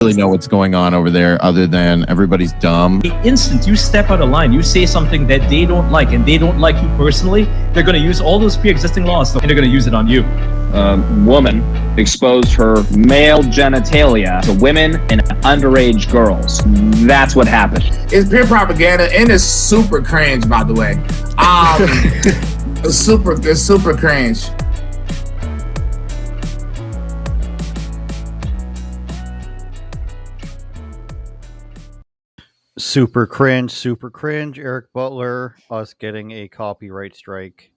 really know what's going on over there other than everybody's dumb. The instant you step out of line, you say something that they don't like and they don't like you personally, they're going to use all those pre-existing laws and they're going to use it on you. A woman exposed her male genitalia to women and underage girls. That's what happened. It's pure propaganda and it's super cringe, by the way. It's super cringe. Super cringe. Eric Butler, us getting a copyright strike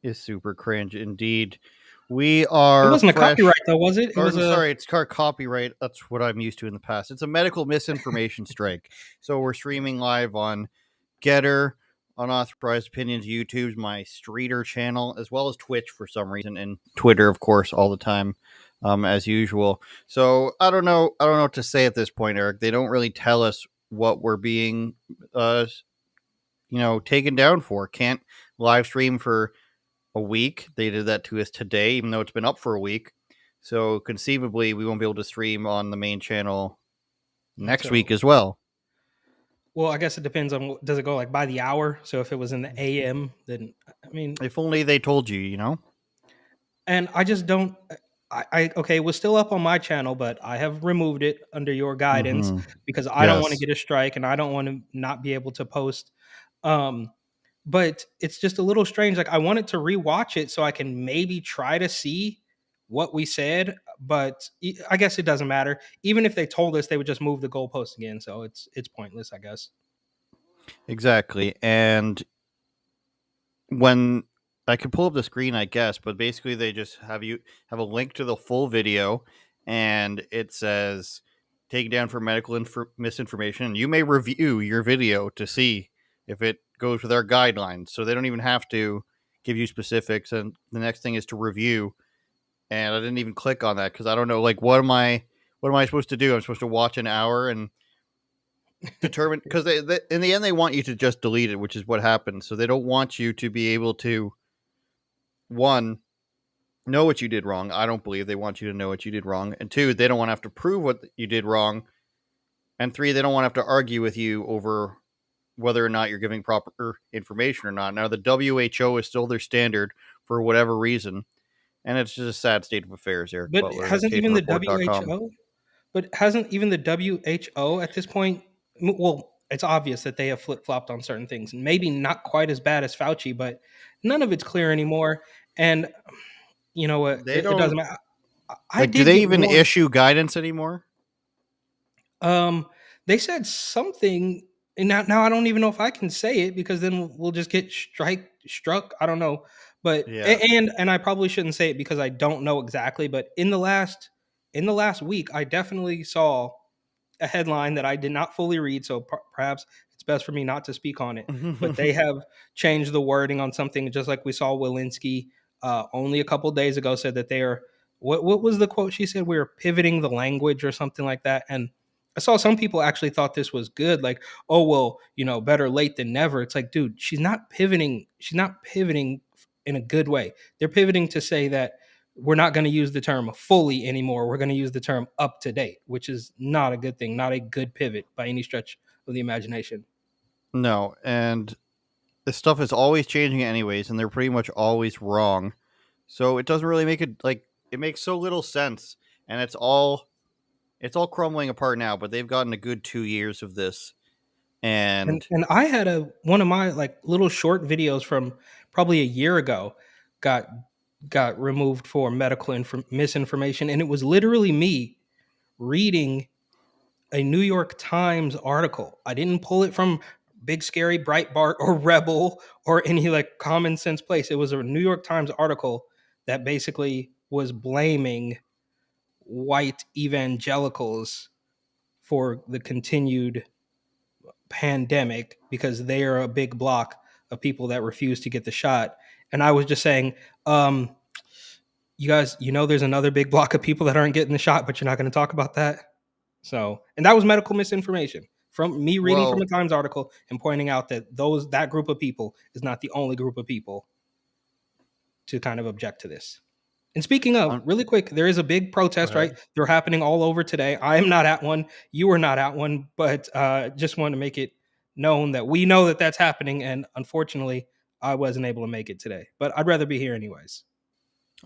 is super cringe indeed. We are. It wasn't a copyright though, was it? Sorry, it's copyright. That's what I'm used to in the past. It's a medical misinformation strike. So we're streaming live on Getter, Unauthorized Opinions, YouTube's my Streeter channel, as well as Twitch for some reason, and Twitter, of course, all the time, as usual. So I don't know what to say at this point, Eric. They don't really tell us what we're being taken down for. Can't live stream for a week. They did that to us today, even though it's been up for a week. So conceivably we won't be able to stream on the main channel next week as well. Well, I guess it depends on, does it go like by the hour? So if it was in the AM, then I mean, if only they told you, And I just don't. Okay, it was still up on my channel, but I have removed it under your guidance because I don't want to get a strike and I don't want to not be able to post. But it's just a little strange. Like I wanted to rewatch it so I can maybe try to see what we said, but I guess it doesn't matter. Even if they told us, they would just move the goalpost again. So it's pointless, I guess. Exactly. And when I can pull up the screen, I guess, but basically they just have a link to the full video, and it says taken down for medical misinformation. You may review your video to see if it goes with our guidelines. So they don't even have to give you specifics. And the next thing is to review. And I didn't even click on that because I don't know, like, what am I supposed to do? I'm supposed to watch an hour and determine, because they in the end they want you to just delete it, which is what happened. So they don't want you to be able to, one, know what you did wrong. I don't believe they want you to know what you did wrong. And two, they don't want to have to prove what you did wrong. And three, they don't want to have to argue with you over whether or not you're giving proper information or not. Now, the WHO is still their standard for whatever reason. And it's just a sad state of affairs, Eric But Butler. hasn't even the WHO at this point, well, it's obvious that they have flip-flopped on certain things. Maybe not quite as bad as Fauci, but none of it's clear anymore. And you know what? It doesn't matter. Do they even issue guidance anymore? They said something, and now I don't even know if I can say it because then we'll just get struck. I don't know. But yeah. and I probably shouldn't say it because I don't know exactly, but in the last week, I definitely saw a headline that I did not fully read, so perhaps it's best for me not to speak on it. But they have changed the wording on something, just like we saw Walensky only a couple days ago said that they are, what was the quote she said? We were pivoting the language or something like that. And I saw some people actually thought this was good, like, oh, well, better late than never. It's like, dude, she's not pivoting in a good way. They're pivoting to say that we're not going to use the term fully anymore. We're going to use the term up to date, which is not a good thing, not a good pivot by any stretch of the imagination. No, and this stuff is always changing anyways, and they're pretty much always wrong. So it doesn't really make it, like, it makes so little sense, and it's all crumbling apart now, but they've gotten a good 2 years of this. And I had one of my like little short videos from probably a year ago got removed for medical misinformation, and it was literally me reading a New York Times article. I didn't pull it from Big Scary Breitbart or Rebel or any like common sense place. It was a New York Times article that basically was blaming white evangelicals for the continued pandemic because they are a big block of people that refuse to get the shot. And I was just saying, you guys, there's another big block of people that aren't getting the shot, but you're not going to talk about that. So, and that was medical misinformation from me reading from a Times article and pointing out that that group of people is not the only group of people to kind of object to this. And speaking of, really quick, there is a big protest, right? They're happening all over today. I am not at one. You are not at one, but just want to make it known that we know that that's happening. And unfortunately, I wasn't able to make it today, but I'd rather be here anyways.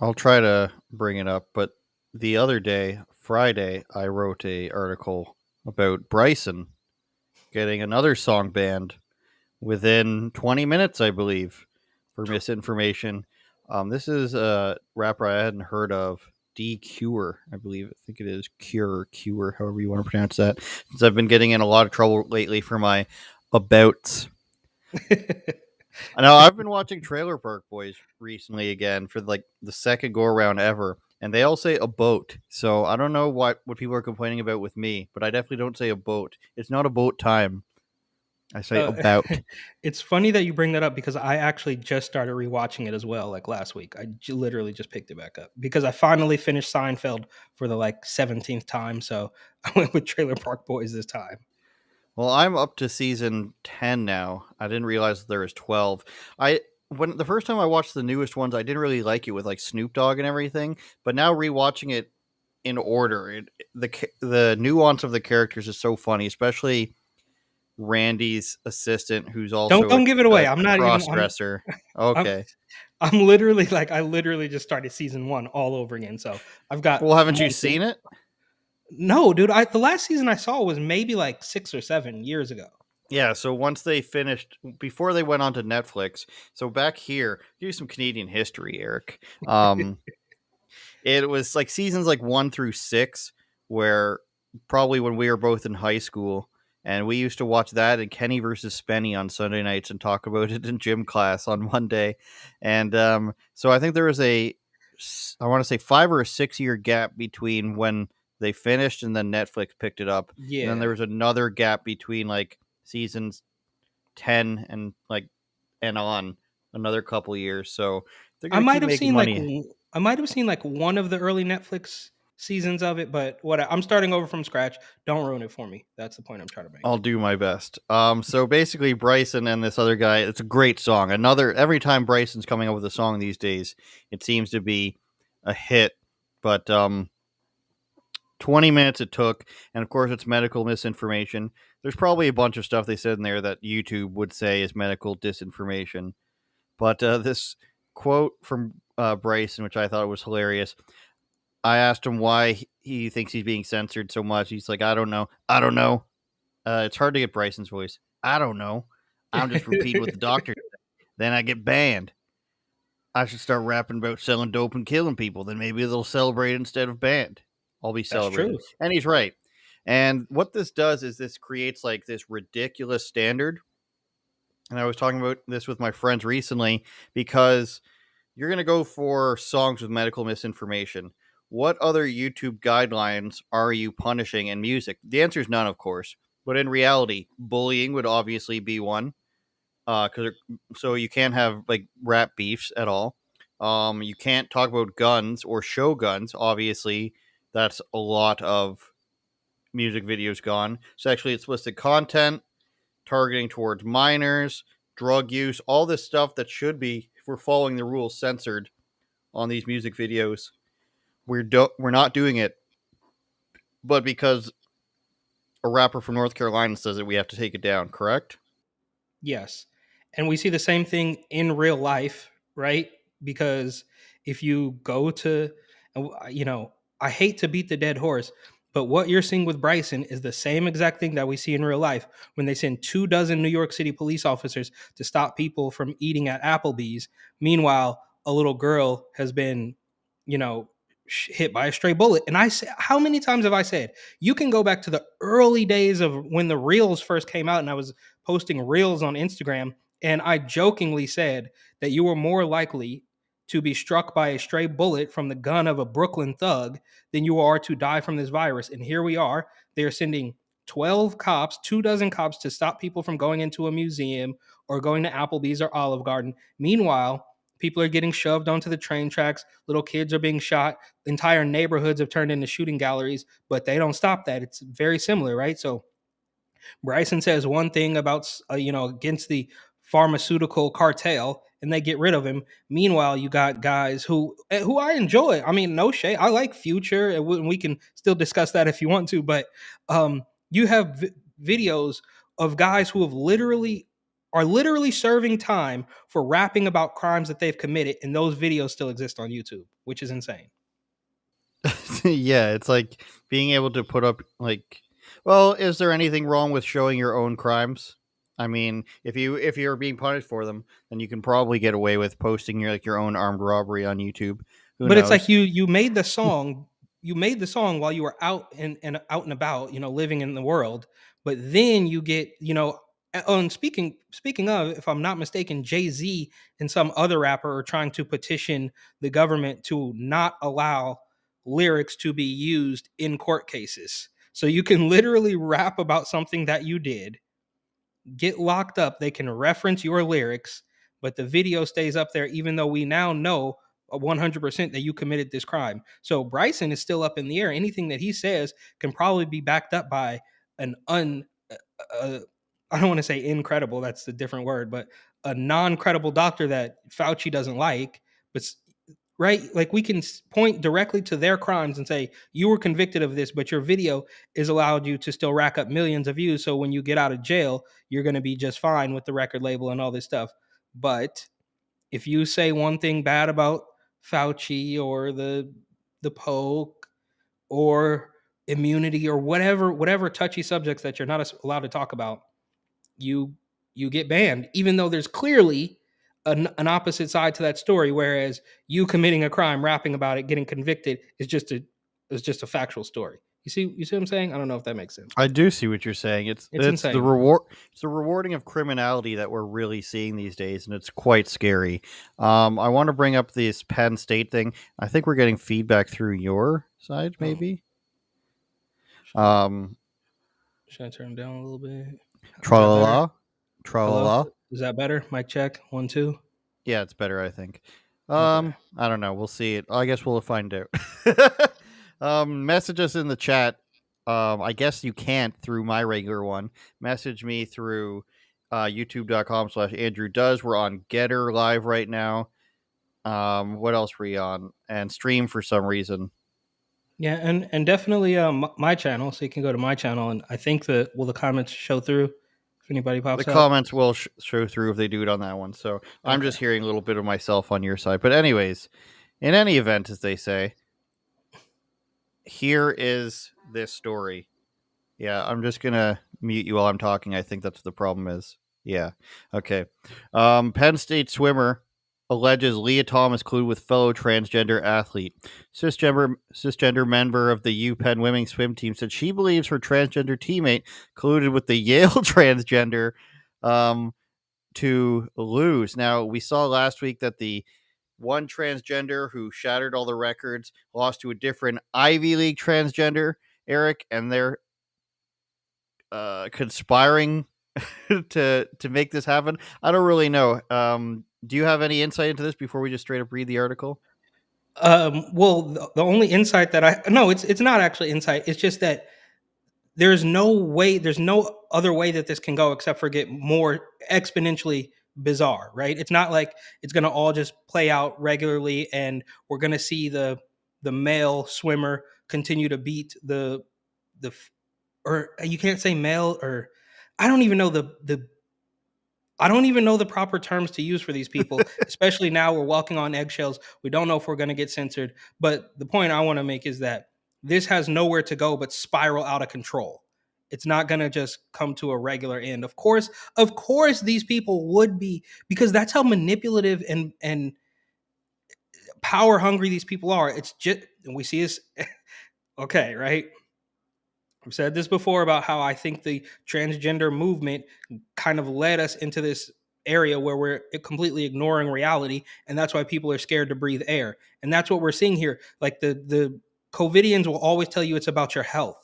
I'll try to bring it up, but the other day, Friday, I wrote a article about Bryson getting another song banned within 20 minutes, I believe, for misinformation. This is a rapper I hadn't heard of, D Cure, I believe. I think it is Cure, however you want to pronounce that. Since I've been getting in a lot of trouble lately for my abouts. I know I've been watching Trailer Park Boys recently again for like the second go around ever, and they all say a boat. So I don't know what people are complaining about with me, but I definitely don't say a boat. It's not a boat time. I say about. It's funny that you bring that up because I actually just started rewatching it as well, like last week. I literally just picked it back up because I finally finished Seinfeld for the like 17th time. So I went with Trailer Park Boys this time. Well, I'm up to season 10 now. I didn't realize there was 12. When the first time I watched the newest ones, I didn't really like it with like Snoop Dogg and everything. But now rewatching it in order, the nuance of the characters is so funny, especially Randy's assistant, who's also don't give it away. I'm not cross dresser. Okay. I'm literally like I literally just started season 1 all over again. So I've got. Well, haven't you seen it? No, dude. The last season I saw was maybe like 6 or 7 years ago. Yeah, so once they finished, before they went on to Netflix, so back here, here's some Canadian history, Eric. It was like seasons like 1 through 6, where probably when we were both in high school, and we used to watch that and Kenny versus Spenny on Sunday nights and talk about it in gym class on Monday. And so I think there was I want to say 5 or 6 year gap between when they finished and then Netflix picked it up. Yeah. And then there was another gap between like seasons 10 and on another couple years. So they're I gonna might keep have making seen money. like one of the early Netflix seasons of it, but I'm starting over from scratch. Don't ruin it for me. That's the point I'm trying to make. I'll do my best. So basically Bryson and this other guy, it's a great song. Every time Bryson's coming up with a song these days, it seems to be a hit. But 20 minutes it took, and of course it's medical misinformation. There's probably a bunch of stuff they said in there that YouTube would say is medical disinformation. But this quote from Bryson, which I thought was hilarious, I asked him why he thinks he's being censored so much. He's like, I don't know. It's hard to get Bryson's voice. I don't know. I'm just repeating what the doctor said. Then I get banned. I should start rapping about selling dope and killing people. Then maybe they'll celebrate instead of banned. I'll be celebrating. That's true. And he's right. And what this does is this creates like this ridiculous standard. And I was talking about this with my friends recently because you're going to go for songs with medical misinformation. What other YouTube guidelines are you punishing in music? The answer is none, of course. But in reality, bullying would obviously be one. So you can't have like rap beefs at all. You can't talk about guns or show guns. Obviously, that's a lot of music videos gone. Sexually explicit content, targeting towards minors, drug use, all this stuff that should be, if we're following the rules, censored on these music videos. We're not doing it, but because a rapper from North Carolina says it, we have to take it down, correct? Yes. And we see the same thing in real life, right? Because if you go to, I hate to beat the dead horse, but what you're seeing with Bryson is the same exact thing that we see in real life when they send 24 New York City police officers to stop people from eating at Applebee's. Meanwhile, a little girl has been, hit by a stray bullet. And I say, how many times have I said, you can go back to the early days of when the reels first came out and I was posting reels on Instagram, and I jokingly said that you were more likely to be struck by a stray bullet from the gun of a Brooklyn thug than you are to die from this virus. And here we are. They're sending 12 cops, 24 cops to stop people from going into a museum or going to Applebee's or Olive Garden. Meanwhile, people are getting shoved onto the train tracks. Little kids are being shot. Entire neighborhoods have turned into shooting galleries, but they don't stop that. It's very similar, right? So Bryson says one thing about, against the pharmaceutical cartel, and they get rid of him. Meanwhile, you got guys who I enjoy. I mean, no shade. I like Future, and we can still discuss that if you want to. But you have videos of guys who are literally serving time for rapping about crimes that they've committed, and those videos still exist on YouTube, which is insane. Yeah, it's like being able to put up like, well, is there anything wrong with showing your own crimes? I mean, if you're being punished for them, then you can probably get away with posting your own armed robbery on YouTube. Who But it's like knows? you made the song, while you were out and about, living in the world. But then you get, and speaking of, if I'm not mistaken, Jay-Z and some other rapper are trying to petition the government to not allow lyrics to be used in court cases. So you can literally rap about something that you did, get locked up, they can reference your lyrics, but the video stays up there, even though we now know 100% that you committed this crime. So Bryson is still up in the air. Anything that he says can probably be backed up by an I don't want to say incredible, that's a different word, but a non-credible doctor that Fauci doesn't like. But right, like we can point directly to their crimes and say you were convicted of this, but your video is allowed you to still rack up millions of views, so when you get out of jail you're going to be just fine with the record label and all this stuff. But if you say one thing bad about Fauci or the Poke or immunity or whatever touchy subjects that you're not allowed to talk about, you get banned, even though there's clearly an opposite side to that story. Whereas you committing a crime, rapping about it, getting convicted is just a factual story. You see what I'm saying? I don't know if that makes sense. I do see what you're saying. It's insane. the reward. It's the rewarding of criminality that we're really seeing these days, and it's quite scary. I want to bring up this Penn State thing. I think we're getting feedback through your side, maybe. Should I turn down a little bit? Tra-la-la. Is that better? Mic check 1 2. Yeah, it's better, I think. Okay. I don't know. We'll see it. I guess we'll find out. Message us in the chat. I guess you can't through my regular one. Message me through youtube.com/Andrew Does. We're on Getter live right now. What else were we on? And stream for some reason. Yeah, and definitely my channel, so you can go to my channel, and I think will the comments show through if anybody pops The up? comments will show through if they do it on that one. So okay. I'm just hearing a little bit of myself on your side. But anyways, in any event, as they say, here is this story. Yeah, I'm just going to mute you while I'm talking. I think that's what the problem is. Yeah. Okay. Penn State swimmer alleges Leah Thomas colluded with fellow transgender athlete. Cisgender member of the UPenn women's swim team said she believes her transgender teammate colluded with the Yale transgender to lose. Now, we saw last week that the one transgender who shattered all the records lost to a different Ivy League transgender, Eric, and they're conspiring to make this happen. I don't really know. Do you have any insight into this before we just straight up read the article? Well, the only insight that it's not actually insight. It's just that there's no other way that this can go except for get more exponentially bizarre, right? It's not like it's going to all just play out regularly and we're going to see the male swimmer continue to beat or you can't say male, or I don't even know the proper terms to use for these people, especially now we're walking on eggshells. We don't know if we're going to get censored. But the point I want to make is that this has nowhere to go but spiral out of control. It's not going to just come to a regular end. Of course, these people would be, because that's how manipulative and power hungry these people are. It's just, and we see this, okay, right? I've said this before about how I think the transgender movement kind of led us into this area where we're completely ignoring reality, and that's why people are scared to breathe air. And that's what we're seeing here. Like the COVIDians will always tell you it's about your health,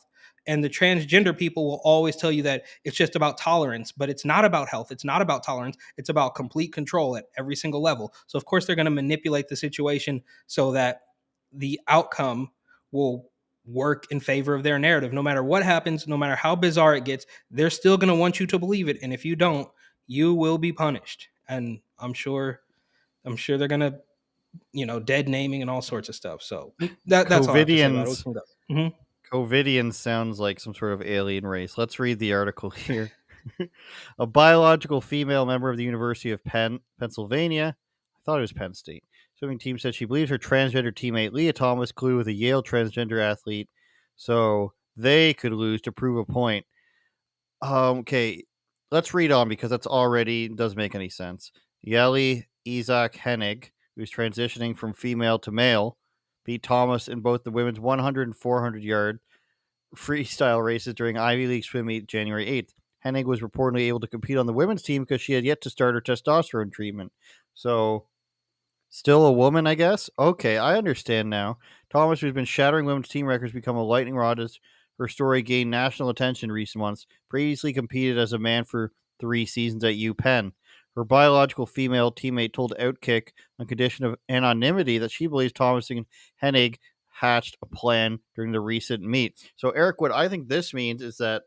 and the transgender people will always tell you that it's just about tolerance, but it's not about health. It's not about tolerance. It's about complete control at every single level. So of course they're going to manipulate the situation so that the outcome will work in favor of their narrative. No matter what happens, no matter how bizarre it gets, they're still going to want you to believe it. And if you don't, you will be punished. And I'm sure I'm sure they're gonna, dead naming and all sorts of stuff. So that's all I have to say about it. We Covidians. can go. Mhm. Covidians sounds like some sort of alien race. Let's read the article here. A biological female member of the University of Pennsylvania, I thought it was Penn State, swimming team said she believes her transgender teammate Leah Thomas colluded with a Yale transgender athlete so they could lose to prove a point. Okay, let's read on because that's already doesn't make any sense. Yeli Isaac Hennig, who's transitioning from female to male, beat Thomas in both the women's 100 and 400 yard freestyle races during Ivy League swim meet January 8th. Hennig was reportedly able to compete on the women's team because she had yet to start her testosterone treatment. So, still a woman, I guess? Okay, I understand now. Thomas, who's been shattering women's team records, become a lightning rod as her story gained national attention in recent months. Previously competed as a man for 3 seasons at UPenn. Her biological female teammate told Outkick on condition of anonymity that she believes Thomas and Hennig hatched a plan during the recent meet. So, Eric, what I think this means is that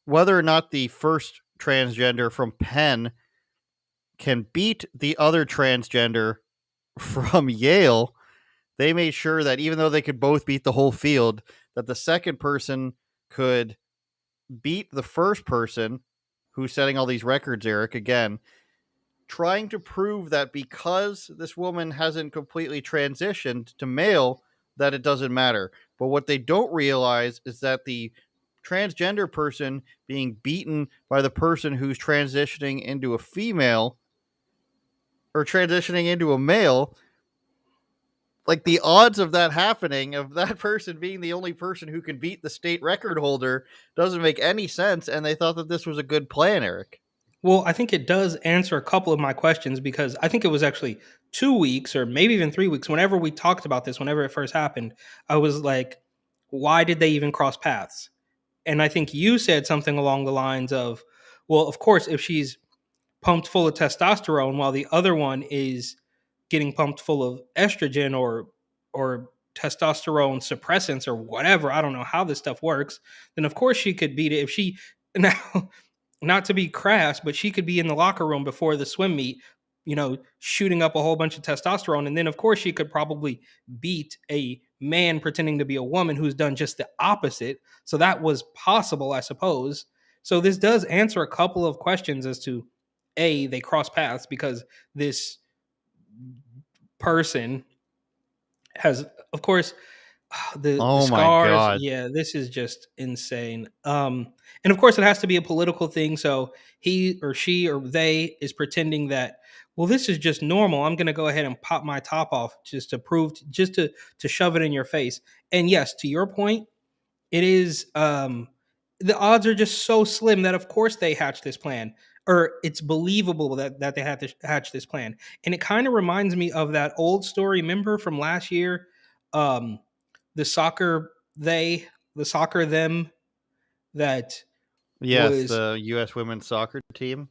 whether or not the first transgender from Penn can beat the other transgender from Yale, they made sure that even though they could both beat the whole field, that the second person could beat the first person who's setting all these records, Eric, again, trying to prove that because this woman hasn't completely transitioned to male, that it doesn't matter. But what they don't realize is that the transgender person being beaten by the person who's transitioning into a female or transitioning into a male, like the odds of that happening, of that person being the only person who can beat the state record holder, doesn't make any sense. And they thought that this was a good plan, Eric. Well, I think it does answer a couple of my questions because I think it was actually 2 weeks or maybe even 3 weeks. Whenever we talked about this, whenever it first happened, I was like, why did they even cross paths? And I think you said something along the lines of, well, of course, if she's pumped full of testosterone while the other one is getting pumped full of estrogen or testosterone suppressants or whatever, I don't know how this stuff works, then of course she could beat it. If she now, not to be crass, but she could be in the locker room before the swim meet, shooting up a whole bunch of testosterone. And then, of course, she could probably beat a man pretending to be a woman who's done just the opposite. So that was possible, I suppose. So this does answer a couple of questions as to they cross paths because this person has, of course, the Oh my scars. God. Yeah, this is just insane. And of course, it has to be a political thing. So he or she or they is pretending that, well, this is just normal. I'm going to go ahead and pop my top off just to prove, just to shove it in your face. And yes, to your point, it is. The odds are just so slim that of course they hatched this plan, or it's believable that they had to hatch this plan. And it kind of reminds me of that old story. Remember from last year, um, the soccer the soccer them that Yes, was, the U.S. women's soccer team.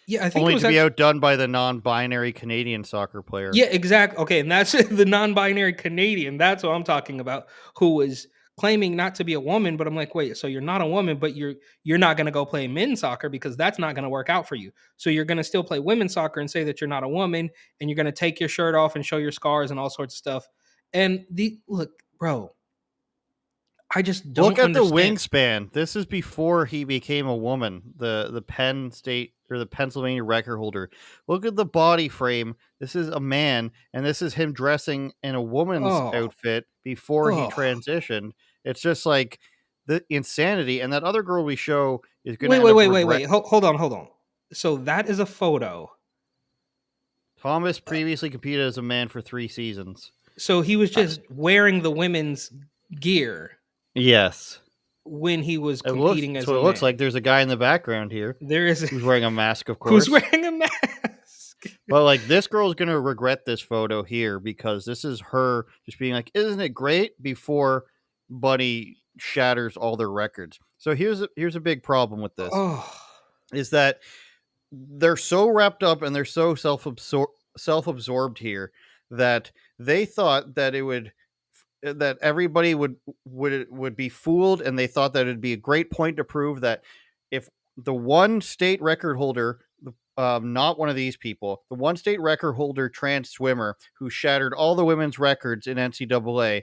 yeah, I think it Only was to be actually, outdone by the non-binary Canadian soccer player. yeah, exactly. Okay, and that's the non-binary Canadian. That's what I'm talking about. Who was claiming not to be a woman, but I'm like, wait, so you're not a woman, but you're not going to go play men's soccer because that's not going to work out for you. So you're going to still play women's soccer and say that you're not a woman, and you're going to take your shirt off and show your scars and all sorts of stuff. And look, bro, I just Look don't at the understand. wingspan. This is before he became a woman. The Penn State or the Pennsylvania record holder. Look at the body frame. This is a man, and this is him dressing in a woman's Oh, outfit before he oh. transitioned. It's just like the insanity. And that other girl we show is going to Wait, end wait, up wait, wait, regret. wait. Hold on, hold on. So that is a photo. Thomas previously competed as a man for 3 seasons. So he was Uh, just wearing the women's gear yes. when he was It looks competing as so. a It looks like man. there's a guy in the background here There is who's wearing a mask, of who's course. wearing a mask. But like this girl's gonna regret this photo here because this is her just being like, "Isn't it great?" Before Buddy shatters all their records. So here's a big problem with this Oh, is that they're so wrapped up and they're so self-absorbed here that they thought that it would that everybody would be fooled, and they thought that it'd be a great point to prove that if the one state record holder not one of these people, the one state record holder trans swimmer who shattered all the women's records in NCAA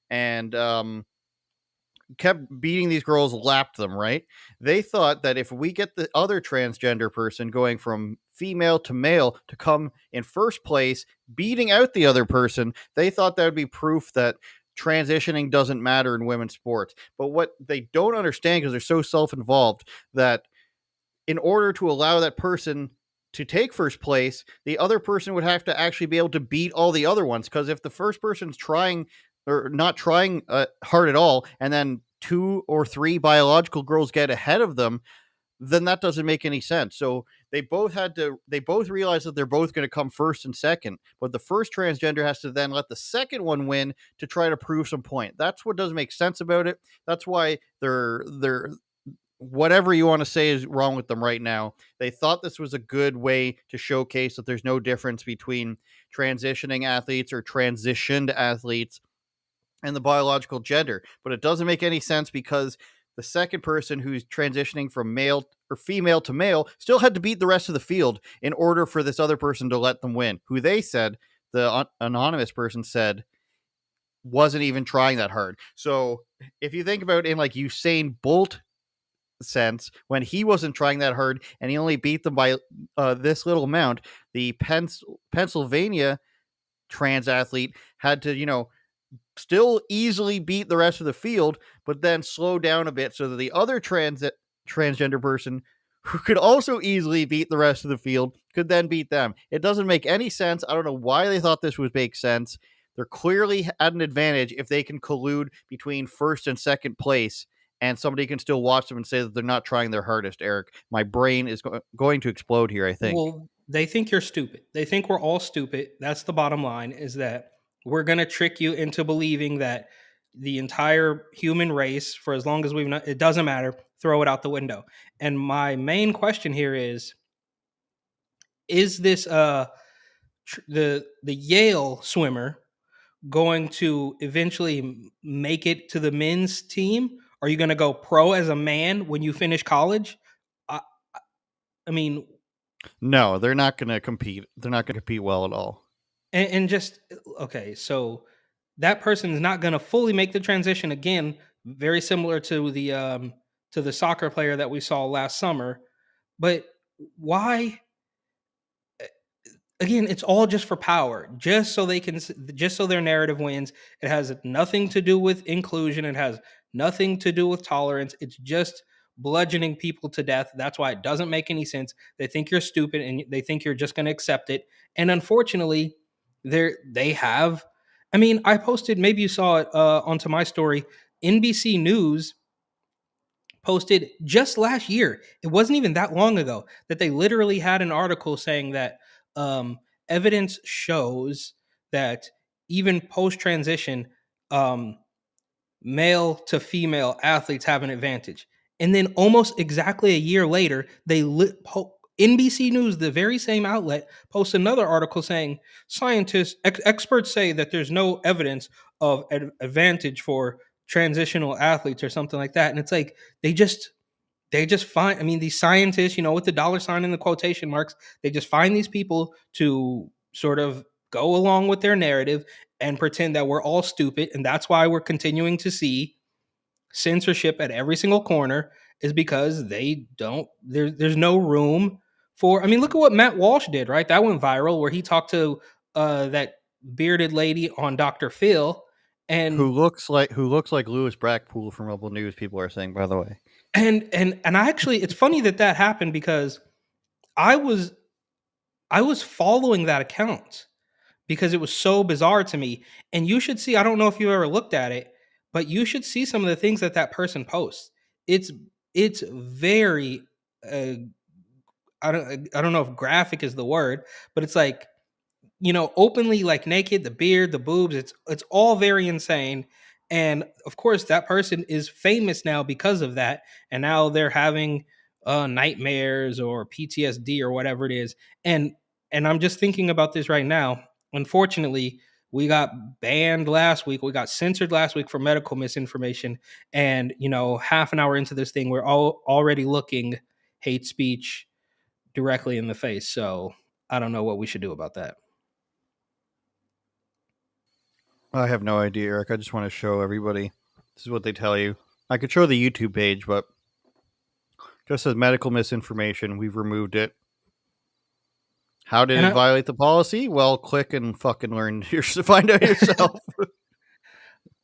and kept beating these girls, lapped them, right? They thought that if we get the other transgender person going from female to male to come in first place, beating out the other person, they thought that would be proof that transitioning doesn't matter in women's sports. But what they don't understand, because they're so self-involved, that in order to allow that person to take first place, the other person would have to actually be able to beat all the other ones. Because if the first person's trying or not trying hard at all, and then 2 or 3 biological girls get ahead of them, then that doesn't make any sense. So they both realize that they're both going to come first and second, but the first transgender has to then let the second one win to try to prove some point. That's what doesn't make sense about it. That's why they're whatever you want to say is wrong with them right now. They thought this was a good way to showcase that there's no difference between transitioning athletes or transitioned athletes and the biological gender, but it doesn't make any sense because the second person who's transitioning from male or female to male still had to beat the rest of the field in order for this other person to let them win, who they said, the anonymous person said, wasn't even trying that hard. So if you think about it in like Usain Bolt sense, when he wasn't trying that hard and he only beat them by this little amount, the Pennsylvania trans athlete had to, still easily beat the rest of the field, but then slow down a bit so that the other transgender person who could also easily beat the rest of the field could then beat them. It doesn't make any sense. I don't know why they thought this would make sense. They're clearly at an advantage if they can collude between first and second place, and somebody can still watch them and say that they're not trying their hardest, Eric. My brain is going to explode here, I think. Well, they think you're stupid. They think we're all stupid. That's the bottom line, is that we're going to trick you into believing that the entire human race, for as long as we've not, it doesn't matter, throw it out the window. And my main question here is this the Yale swimmer going to eventually make it to the men's team? Are you going to go pro as a man when you finish college? I mean, no, they're not going to compete. They're not going to compete well at all. And just, okay, so that person is not going to fully make the transition again, very similar to the soccer player that we saw last summer. But why? Again, it's all just for power, just so their narrative wins. It has nothing to do with inclusion. It has nothing to do with tolerance. It's just bludgeoning people to death. That's why it doesn't make any sense. They think you're stupid and they think you're just going to accept it. And unfortunately, they have. I mean, I posted, maybe you saw it onto my story. NBC News posted just last year, it wasn't even that long ago, that they literally had an article saying that evidence shows that even post-transition, male to female athletes have an advantage. And then almost exactly a year later, NBC News, the very same outlet, posts another article saying experts say that there's no evidence of advantage for transitional athletes or something like that. And it's like they just find, I mean, these scientists, with the dollar sign and the quotation marks, they just find these people to sort of go along with their narrative and pretend that we're all stupid. And that's why we're continuing to see censorship at every single corner, is because there's no room for, I mean, look at what Matt Walsh did, right? That went viral, where he talked to that bearded lady on Dr. Phil, and who looks like Louis Brackpool from Rebel News, people are saying, by the way. And I actually, it's funny that happened, because I was following that account because it was so bizarre to me. And you should see, I don't know if you ever looked at it, but you should see some of the things that person posts. It's very I don't know if graphic is the word, but it's like, openly, like, naked, the beard, the boobs, it's all very insane. And of course, that person is famous now because of that. And now they're having nightmares or PTSD or whatever it is. And I'm just thinking about this right now. Unfortunately, we got banned last week. We got censored last week for medical misinformation. And, half an hour into this thing, we're already looking hate speech directly in the face. So I don't know what we should do about that. I have no idea, Eric. I just want to show everybody. This is what they tell you. I could show the YouTube page, but just as medical misinformation, we've removed it. How did it violate the policy? Well, click and fucking learn to find out yourself.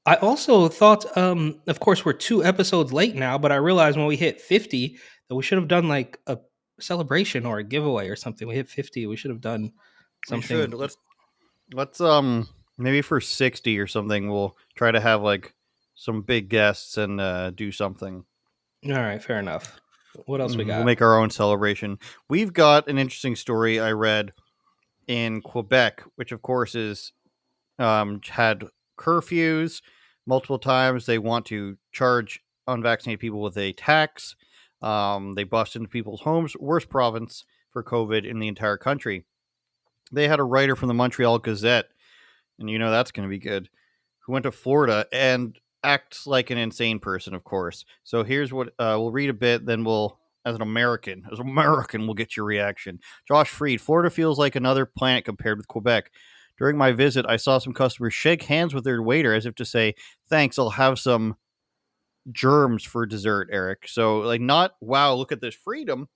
I also thought, of course, we're 2 episodes late now, but I realized when we hit 50 that we should have done like a celebration or a giveaway or something. We hit 50. We should have done something. We should. Let's maybe for 60 or something, we'll try to have like some big guests and do something. All right, fair enough. What else we got? We'll make our own celebration. We've got an interesting story I read in Quebec, which of course is had curfews multiple times. They want to charge unvaccinated people with a tax. They bust into people's homes. Worst province for COVID in the entire country. They had a writer from the Montreal Gazette, and you know that's going to be good, who went to Florida and acts like an insane person, of course. So here's what we'll read a bit, then we'll, as an American, we'll get your reaction. Josh Freed, Florida feels like another planet compared with Quebec. During my visit, I saw some customers shake hands with their waiter as if to say, thanks, I'll have some germs for dessert, Eric. So, like, not, wow, look at this freedom.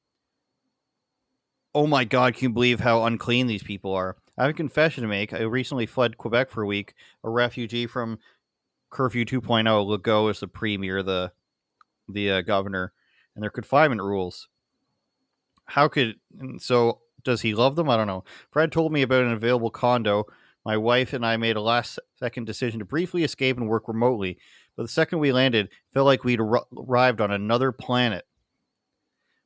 Oh my God, can you believe how unclean these people are? I have a confession to make. I recently fled Quebec for a week, a refugee from Curfew 2.0. Legault is the premier, the governor, and their confinement rules. So does he love them? I don't know. Fred told me about an available condo. My wife and I made a last-second decision to briefly escape and work remotely. But the second we landed, it felt like we'd arrived on another planet.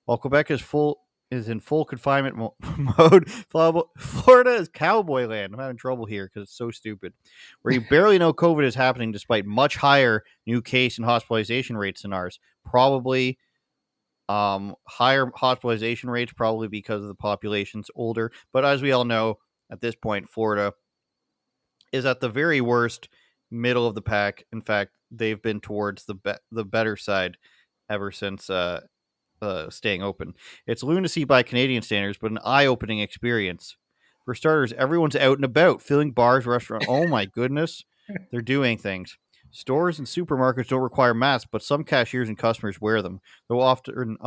While Quebec is in full confinement mode, Florida is cowboy land. I'm having trouble here because it's so stupid. Where you barely know COVID is happening despite much higher new case and hospitalization rates than ours. Probably higher hospitalization rates, probably because the population's older. But as we all know, at this point, Florida is at the very worst middle of the pack. In fact, they've been towards the better side ever since staying open. It's lunacy by Canadian standards, but an eye-opening experience. For starters, everyone's out and about, filling bars, restaurants. Oh my goodness, they're doing things. Stores and supermarkets don't require masks, but some cashiers and customers wear them, though often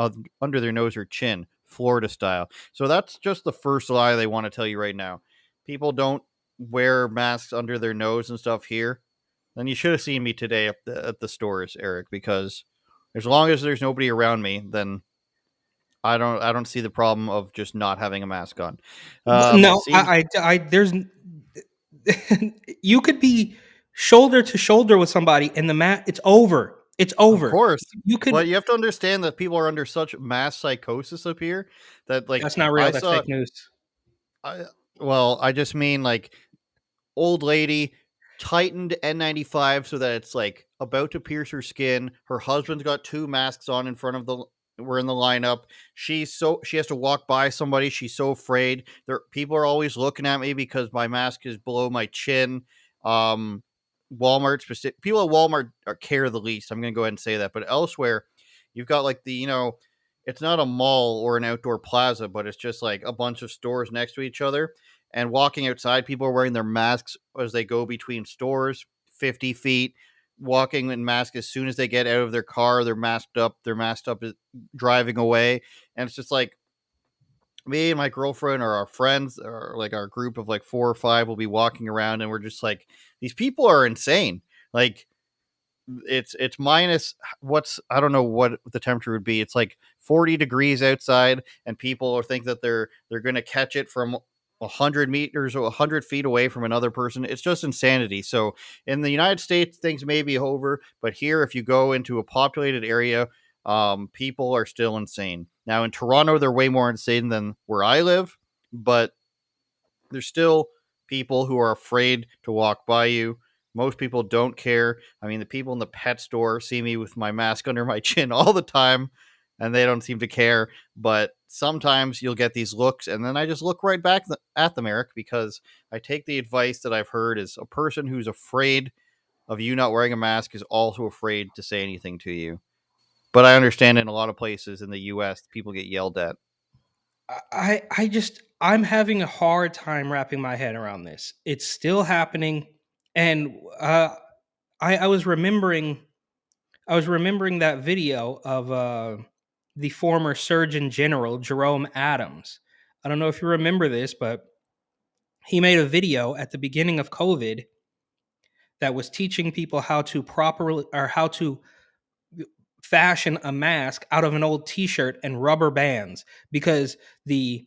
under their nose or chin, Florida style. So that's just the first lie they want to tell you right now. People don't wear masks under their nose and stuff here. Then you should have seen me today at the stores, Eric, because as long as there's nobody around me, then I don't see the problem of just not having a mask on. No, there's you could be shoulder to shoulder with somebody and it's over. It's over. Of course. But you have to understand that people are under such mass psychosis up here that, like, that's not real. That's fake news. I just mean, like, old lady tightened N95 so that it's like about to pierce her skin. Her husband's got 2 masks on in front of we're in the lineup. She has to walk by somebody. She's so afraid. People are always looking at me because my mask is below my chin. Walmart people at Walmart care the least. I'm going to go ahead and say that. But elsewhere, you've got like it's not a mall or an outdoor plaza, but it's just like a bunch of stores next to each other. And walking outside, people are wearing their masks as they go between stores, 50 feet. Walking in mask as soon as they get out of their car, they're masked up driving away. And it's just like me and my girlfriend or our friends or like our group of like 4 or 5 will be walking around and we're just like, these people are insane. Like it's minus I don't know what the temperature would be. It's like 40 degrees outside and people think that they're going to catch it from 100 meters or 100 feet away from another person. It's just insanity. So in the United States, things may be over, but here, if you go into a populated area, people are still insane. Now in Toronto, they're way more insane than where I live, but there's still people who are afraid to walk by you. Most people don't care. I mean, the people in the pet store see me with my mask under my chin all the time, and they don't seem to care. But sometimes you'll get these looks, and then I just look right back at them, Eric, because I take the advice that I've heard is a person who's afraid of you not wearing a mask is also afraid to say anything to you. But I understand in a lot of places in the U.S., people get yelled at. I'm having a hard time wrapping my head around this. It's still happening, and I was remembering that video of the former Surgeon General Jerome Adams. I don't know if you remember this, but he made a video at the beginning of COVID that was teaching people how to properly or how to fashion a mask out of an old t-shirt and rubber bands because the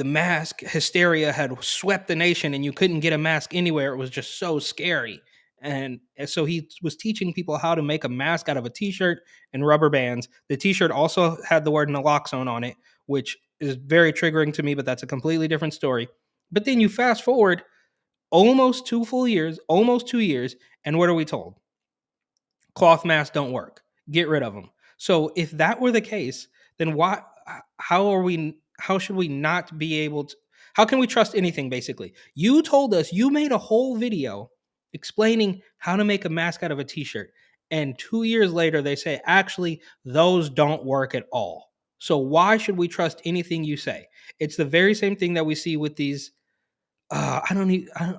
mask hysteria had swept the nation and you couldn't get a mask anywhere. It was just so scary. And so he was teaching people how to make a mask out of a t-shirt and rubber bands. The t-shirt also had the word naloxone on it, which is very triggering to me, but that's a completely different story. But then you fast forward almost 2 full years, almost 2 years, and what are we told? Cloth masks don't work. Get rid of them. So if that were the case, then why? How are we? How should we not be able to? How can we trust anything? Basically, you told us you made a whole video explaining how to make a mask out of a t-shirt, and 2 years later they say actually those don't work at all. So why should we trust anything you say? It's the very same thing that we see with these I don't need. I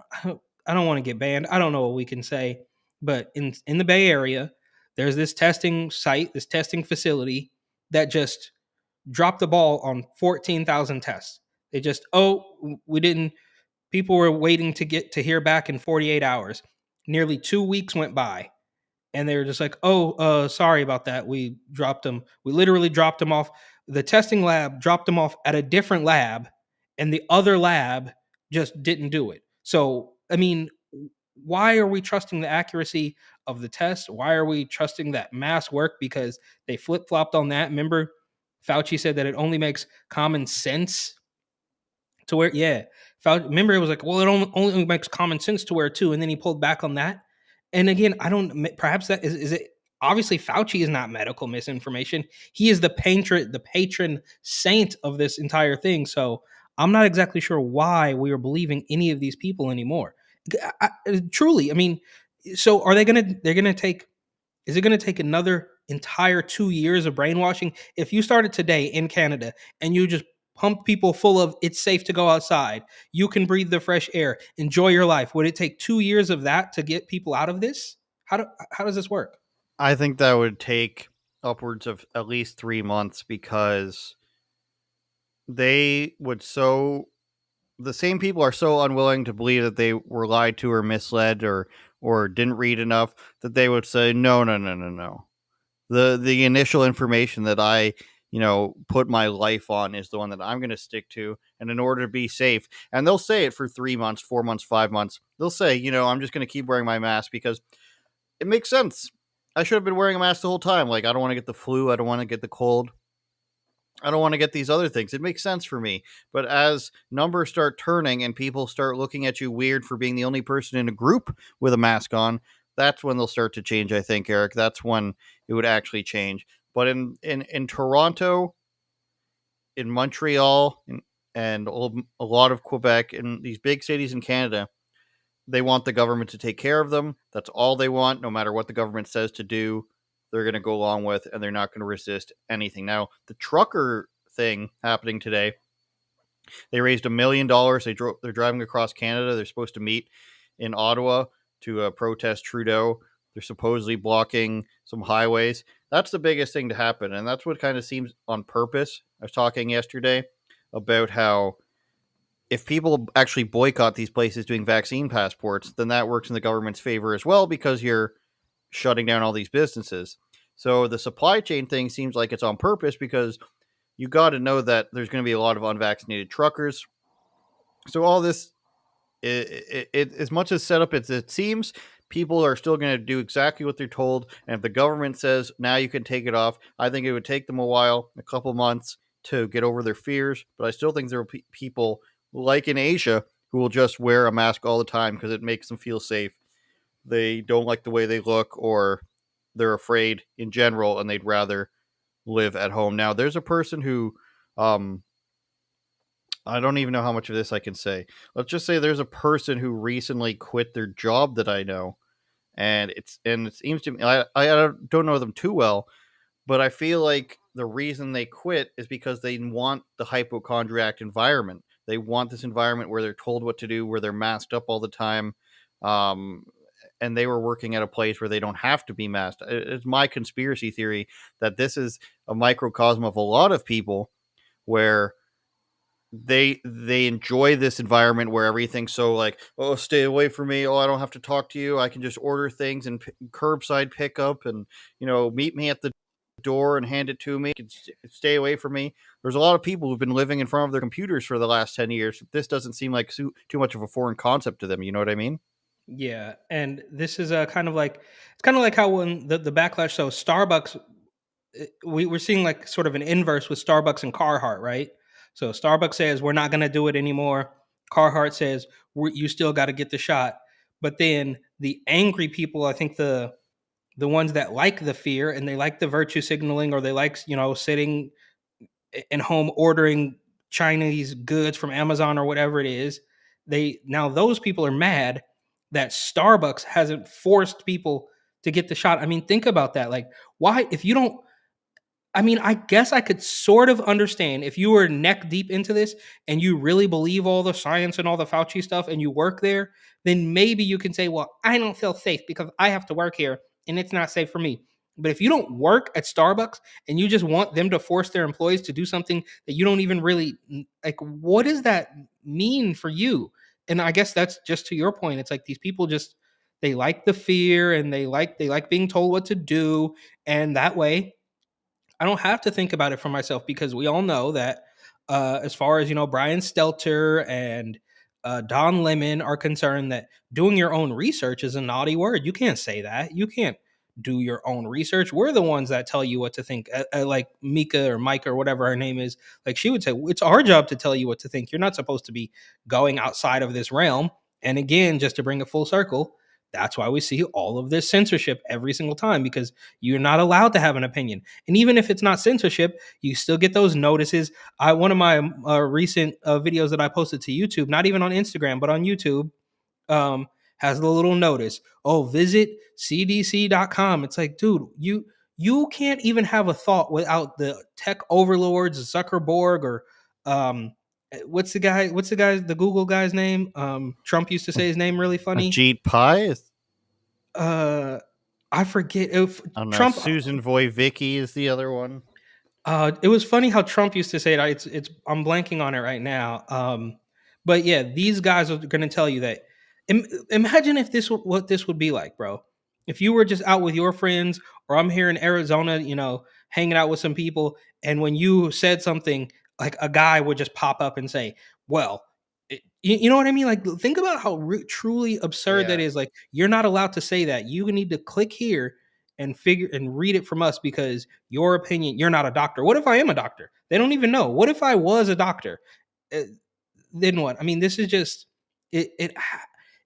don't want to get banned. I don't know what we can say, but in the Bay Area, there's this testing site, this testing facility that just dropped the ball on 14,000 tests. They just we didn't. People were waiting to get to hear back in 48 hours. Nearly 2 weeks went by, and they were just like, sorry about that. We dropped them. We literally dropped them off. The testing lab dropped them off at a different lab, and the other lab just didn't do it. So, I mean, why are we trusting the accuracy of the test? Why are we trusting that mass work? Because they flip flopped on that. Remember, Fauci said that it only makes common sense to wear. Yeah, remember it was like, well, it only makes common sense to wear too, and then he pulled back on that. And again, I don't. Perhaps that is it. Obviously, Fauci is not medical misinformation. He is the patron saint of this entire thing. So I'm not exactly sure why we are believing any of these people anymore. Truly, I mean, so are they gonna? They're gonna take. Is it gonna take another entire 2 years of brainwashing? If you started today in Canada and you just pump people full of it's safe to go outside, you can breathe the fresh air, enjoy your life. Would it take 2 years of that to get people out of this? How does this work? I think that would take upwards of at least 3 months because they would the same people are so unwilling to believe that they were lied to or misled or didn't read enough that they would say no. The initial information that I put my life on is the one that I'm going to stick to, and in order to be safe, and they'll say it for 3 months, 4 months, 5 months, they'll say I'm just going to keep wearing my mask because it makes sense. I should have been wearing a mask the whole time. Like, I don't want to get the flu, I don't want to get the cold, I don't want to get these other things. It makes sense for me. But as numbers start turning and people start looking at you weird for being the only person in a group with a mask on, that's when they'll start to change, I think, Eric. That's when it would actually change. But in Toronto, in Montreal, and a lot of Quebec, in these big cities in Canada, they want the government to take care of them. That's all they want, no matter what the government says to do. They're going to go along with, and they're not going to resist anything. Now, the trucker thing happening today, they raised $1 million. They're driving across Canada. They're supposed to meet in Ottawa to protest Trudeau. They're supposedly blocking some highways. That's the biggest thing to happen, and that's what kind of seems on purpose. I was talking yesterday about how if people actually boycott these places doing vaccine passports, then that works in the government's favor as well because you're shutting down all these businesses. So the supply chain thing seems like it's on purpose because you got to know that there's going to be a lot of unvaccinated truckers. So all this, as much as set up as it seems, people are still going to do exactly what they're told. And if the government says, now you can take it off, I think it would take them a while, a couple months to get over their fears. But I still think there will be people like in Asia who will just wear a mask all the time because it makes them feel safe. They don't like the way they look, or they're afraid in general, and they'd rather live at home. Now, there's a person who, I don't even know how much of this I can say. Let's just say there's a person who recently quit their job that I know, and it seems to me, I don't know them too well, but I feel like the reason they quit is because they want the hypochondriac environment. They want this environment where they're told what to do, where they're masked up all the time. And they were working at a place where they don't have to be masked. It's my conspiracy theory that this is a microcosm of a lot of people where they enjoy this environment where everything's so like, oh, stay away from me, oh, I don't have to talk to you, I can just order things and curbside pickup, and meet me at the door and hand it to me, stay away from me. There's a lot of people who've been living in front of their computers for the last 10 years. This doesn't seem like too much of a foreign concept to them, you know what I mean? Yeah, and this is kind of like, it's kind of like how when the backlash. So Starbucks, we're seeing like sort of an inverse with Starbucks and Carhartt, right? So Starbucks says we're not going to do it anymore. Carhartt says you still got to get the shot. But then the angry people, I think the ones that like the fear and they like the virtue signaling, or they like sitting in home ordering Chinese goods from Amazon or whatever it is, now those people are mad that Starbucks hasn't forced people to get the shot. I mean, think about that. Like, why, if you don't, I mean, I guess I could sort of understand if you were neck deep into this and you really believe all the science and all the Fauci stuff and you work there, then maybe you can say, well, I don't feel safe because I have to work here and it's not safe for me. But if you don't work at Starbucks and you just want them to force their employees to do something that you don't even really like, what does that mean for you? And I guess that's just to your point. It's like these people just, they like the fear and they like being told what to do, and that way I don't have to think about it for myself, because we all know that as far as Brian Stelter and Don Lemon are concerned, that doing your own research is a naughty word. You can't say that. You can't do your own research. We're the ones that tell you what to think. Like Mika or Mike or whatever her name is, like she would say, it's our job to tell you what to think. You're not supposed to be going outside of this realm. And again, just to bring it full circle, that's why we see all of this censorship every single time, because you're not allowed to have an opinion. And even if it's not censorship, you still get those notices. One of my recent videos that I posted to YouTube, not even on Instagram, but on YouTube, has the little notice. Oh, visit CDC.com. It's like, dude, you can't even have a thought without the tech overlords, Zuckerberg, or what's the Google guy's name? Trump used to say his name really funny. Ajit Pai? I forget if I don't know. Trump. Susan Wojcicki is the other one. It was funny how Trump used to say it. It's I'm blanking on it right now. But yeah, these guys are going to tell you that. Imagine if what this would be like, bro. If you were just out with your friends, or I'm here in Arizona, hanging out with some people, and when you said something, like a guy would just pop up and say, "Well," you know what I mean? Like, think about how truly absurd that is. Like, you're not allowed to say that. You need to click here and figure and read it from us, because your opinion, you're not a doctor. What if I am a doctor? They don't even know. What if I was a doctor? Then what? I mean, this is just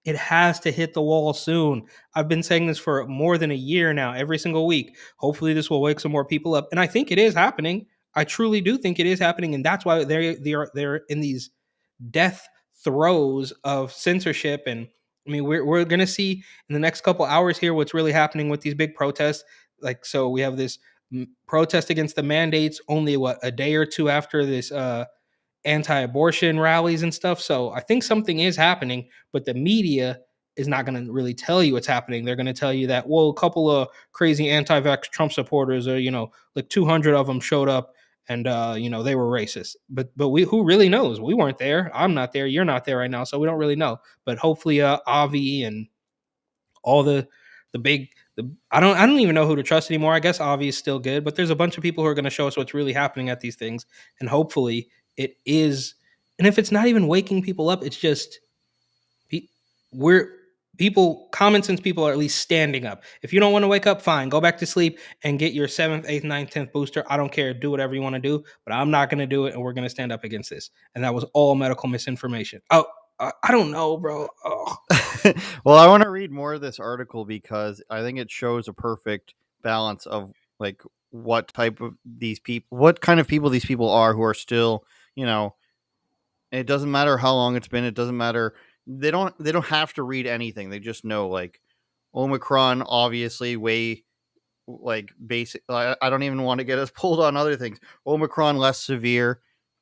it has to hit the wall soon. I've been saying this for more than a year now, every single week. Hopefully this will wake some more people up. And I think it is happening. I truly do think it is happening. And that's why they're in these death throes of censorship. And I mean, we're gonna see in the next couple hours here what's really happening with these big protests. Like, so we have this protest against the mandates only a day or two after this anti-abortion rallies and stuff. So I think something is happening, but the media is not going to really tell you what's happening. They're going to tell you that, well, a couple of crazy anti-vax Trump supporters, or like 200 of them showed up, and they were racist. But who really knows? We weren't there. I'm not there. You're not there right now, so we don't really know. But hopefully, Avi and all the big I don't even know who to trust anymore. I guess Avi is still good, but there's a bunch of people who are going to show us what's really happening at these things, and hopefully it is. And if it's not even waking people up, it's just common sense people are at least standing up. If you don't want to wake up, fine, go back to sleep and get your 7th, 8th, 9th, 10th booster. I don't care. Do whatever you want to do, but I'm not going to do it, and we're going to stand up against this. And that was all medical misinformation. Oh, I don't know, bro. Oh. Well, I want to read more of this article because I think it shows a perfect balance of like what kind of people these people are, who are still, it doesn't matter how long it's been. It doesn't matter. They don't have to read anything. They just know, like, Omicron, obviously way like basic. I don't even want to get us pulled on other things. Omicron less severe.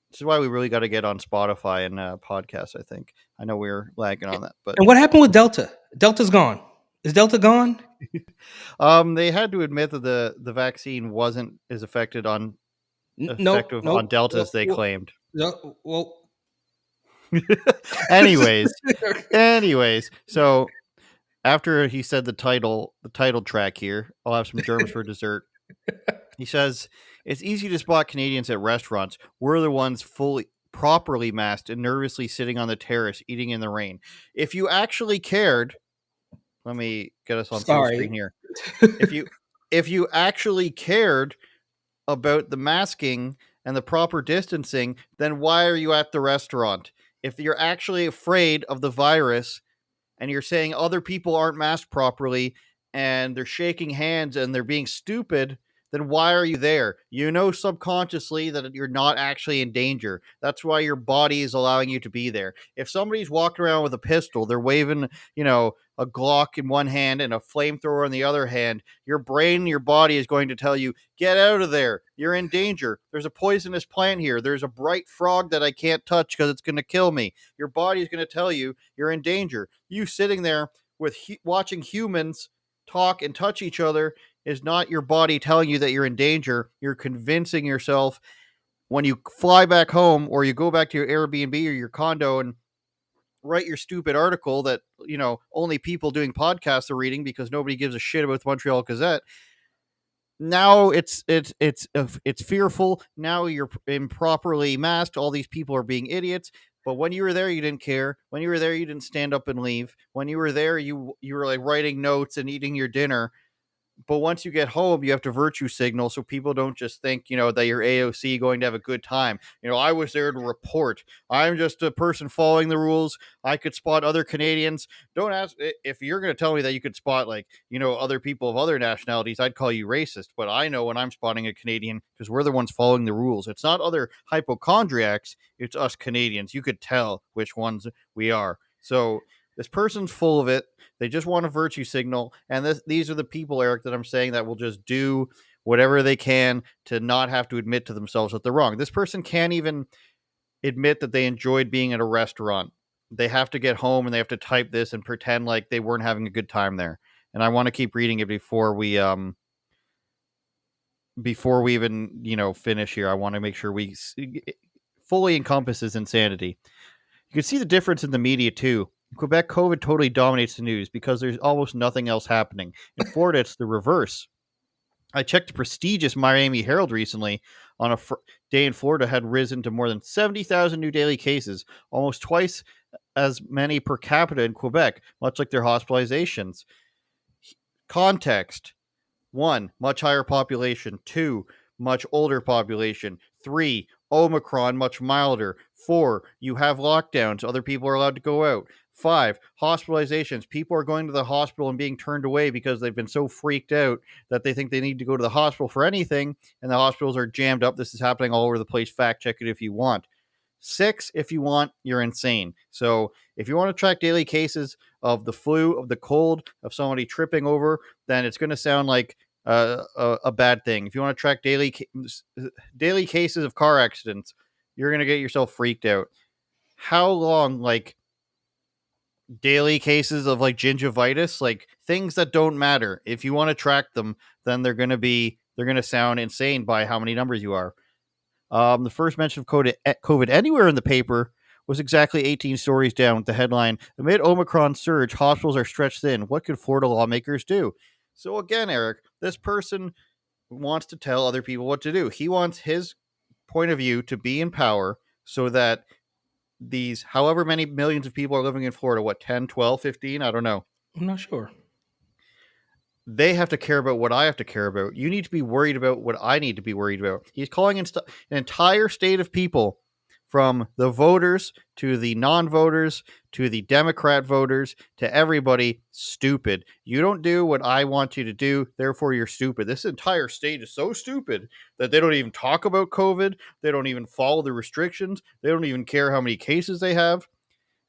This is why we really got to get on Spotify and podcasts. I think. I know we're lagging on that, but And what happened with Delta? Delta's gone. Is Delta gone? they had to admit that the vaccine wasn't as effective on Nope. Delta as they claimed. Well, anyways, so after he said the title track here, I'll have some germs for dessert. He says it's easy to spot Canadians at restaurants. We're the ones properly masked and nervously sitting on the terrace eating in the rain. If you actually cared, let me get us on full screen here. If you actually cared about the masking and the proper distancing, then why are you at the restaurant? If you're actually afraid of the virus and you're saying other people aren't masked properly and they're shaking hands and they're being stupid, then why are you there? You know subconsciously that you're not actually in danger. That's why your body is allowing you to be there. If somebody's walking around with a pistol, they're waving, a Glock in one hand and a flamethrower in the other hand, your brain and your body is going to tell you, get out of there. You're in danger. There's a poisonous plant here. There's a bright frog that I can't touch because it's going to kill me. Your body is going to tell you you're in danger. You sitting there with watching humans talk and touch each other is not your body telling you that you're in danger. You're convincing yourself when you fly back home or you go back to your Airbnb or your condo and write your stupid article that, only people doing podcasts are reading because nobody gives a shit about the Montreal Gazette. Now it's fearful. Now you're improperly masked. All these people are being idiots. But when you were there, you didn't care. When you were there, you didn't stand up and leave. When you were there, you were like writing notes and eating your dinner. But once you get home, you have to virtue signal so people don't just think, that you're AOC going to have a good time. I was there to report. I'm just a person following the rules. I could spot other Canadians. Don't ask if you're going to tell me that you could spot other people of other nationalities. I'd call you racist. But I know when I'm spotting a Canadian because we're the ones following the rules. It's not other hypochondriacs. It's us Canadians. You could tell which ones we are. So this person's full of it. They just want a virtue signal. And these are the people, Eric, that I'm saying that will just do whatever they can to not have to admit to themselves that they're wrong. This person can't even admit that they enjoyed being at a restaurant. They have to get home and they have to type this and pretend like they weren't having a good time there. And I want to keep reading it before we even, finish here. I want to make sure we fully encompasses insanity. You can see the difference in the media too. In Quebec, COVID totally dominates the news because there's almost nothing else happening. In Florida, it's the reverse. I checked the prestigious Miami Herald recently. On a day in Florida had risen to more than 70,000 new daily cases, almost twice as many per capita in Quebec, much like their hospitalizations. Context. 1, much higher population. 2, much older population. 3, Omicron, much milder. 4, you have lockdowns. Other people are allowed to go out. 5, hospitalizations. People are going to the hospital and being turned away because they've been so freaked out that they think they need to go to the hospital for anything, and the hospitals are jammed up. This is happening all over the place. Fact check it if you want. 6, if you want, you're insane. So if you want to track daily cases of the flu, of the cold, of somebody tripping over, then it's going to sound like a bad thing. If you want to track daily cases of car accidents, you're going to get yourself freaked out. How long, daily cases of gingivitis, things that don't matter. If you want to track them, then they're going to sound insane by how many numbers you are. The first mention of COVID anywhere in the paper was exactly 18 stories down with the headline, amid Omicron surge, hospitals are stretched thin. What could Florida lawmakers do? So again, Eric, this person wants to tell other people what to do. He wants his point of view to be in power so that these however many millions of people are living in Florida, 10, 12, 15, I don't know. I'm not sure. They have to care about what I have to care about. You need to be worried about what I need to be worried about. He's calling an entire state of people, from the voters to the non-voters to the Democrat voters to everybody, stupid. You don't do what I want you to do, therefore you're stupid. This entire state is so stupid that they don't even talk about COVID. They don't even follow the restrictions. They don't even care how many cases they have.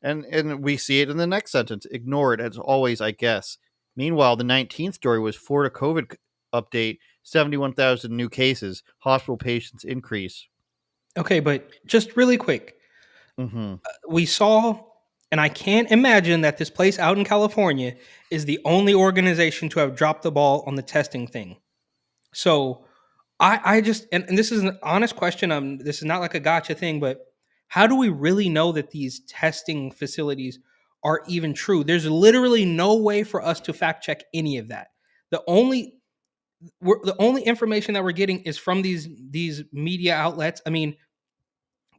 And we see it in the next sentence. Ignore it as always, I guess. Meanwhile, the 19th story was Florida COVID update, 71,000 new cases. Hospital patients increase. Okay, but just really quick, Mm-hmm. we saw, and I can't imagine that this place out in California is the only organization to have dropped the ball on the testing thing. So I just, and this is an honest question. This is not like a gotcha thing, but how do we really know that these testing facilities are even true? There's literally no way for us to fact check any of that. The only the only information that we're getting is from these media outlets. I mean,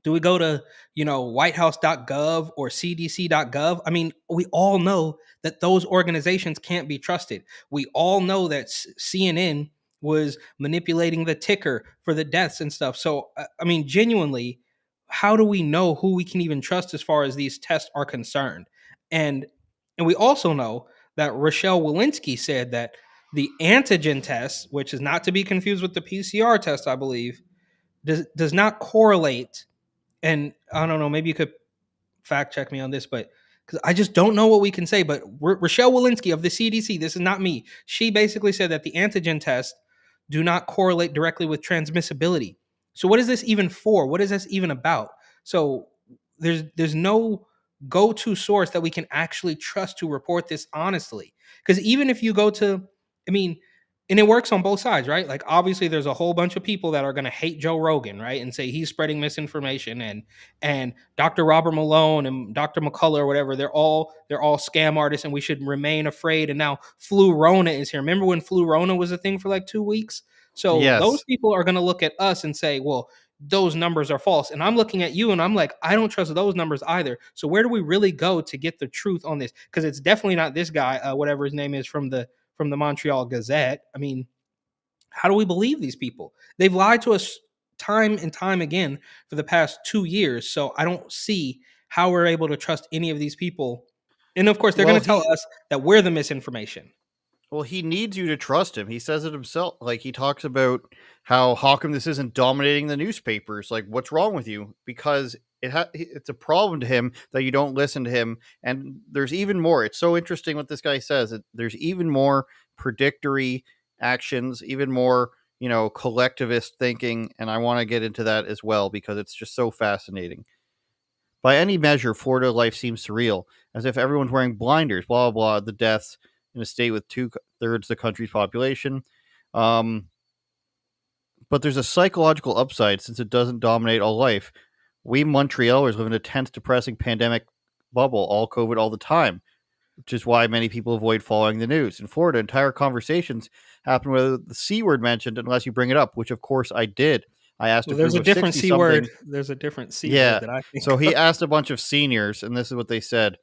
do we go to, whitehouse.gov or cdc.gov? I mean, we all know that those organizations can't be trusted. We all know that CNN was manipulating the ticker for the deaths and stuff. So, I mean, genuinely, how do we know who we can even trust as far as these tests are concerned? And we also know that Rochelle Walensky said that the antigen test, which is not to be confused with the PCR test, I believe, does not correlate. And I don't know, maybe you could fact check me on this, but because I just don't know what we can say. But Rochelle Walensky of the CDC, this is not me. She basically said that the antigen tests do not correlate directly with transmissibility. So what is this even for? What is this even about? So there's no go-to source that we can actually trust to report this honestly. Because even if you go to, I mean, and it works on both sides, right? Like obviously there's a whole bunch of people that are going to hate Joe Rogan, right? And say he's spreading misinformation, and Dr. Robert Malone and Dr. McCullough or whatever, they're all scam artists and we should remain afraid. And now Flu Rona is here. Remember when Flu Rona was a thing for like 2 weeks? So those Yes. people are going to look at us and say, well, those numbers are false. And I'm looking at you and I'm like, I don't trust those numbers either. So where do we really go to get the truth on this? Because it's definitely not this guy, whatever his name is from the Montreal Gazette. I mean, how do we believe these people? They've lied to us time and time again for the past 2 years. So I don't see how we're able to trust any of these people. And of course, they're Well, going to tell us that we're the misinformation. Well, he needs you to trust him. He says it himself. Like, he talks about how come this isn't dominating the newspapers? Like, what's wrong with you? Because it's a problem to him that you don't listen to him. And there's even more. It's so interesting what this guy says. There's even more predictory actions, even more, collectivist thinking. And I want to get into that as well because it's just so fascinating. By any measure, Florida life seems surreal, as if everyone's wearing blinders, blah, blah, blah, the deaths in a state with 2/3 the country's population. But there's a psychological upside since it doesn't dominate all life. We Montrealers live in a tense, depressing pandemic bubble, all COVID all the time, which is why many people avoid following the news. In Florida, entire conversations happen with the C word mentioned unless you bring it up, which of course I did. I asked Well, a there's group a of different 60 C word. something. There's a different C Yeah. word that I think. So he asked a bunch of seniors, and this is what they said.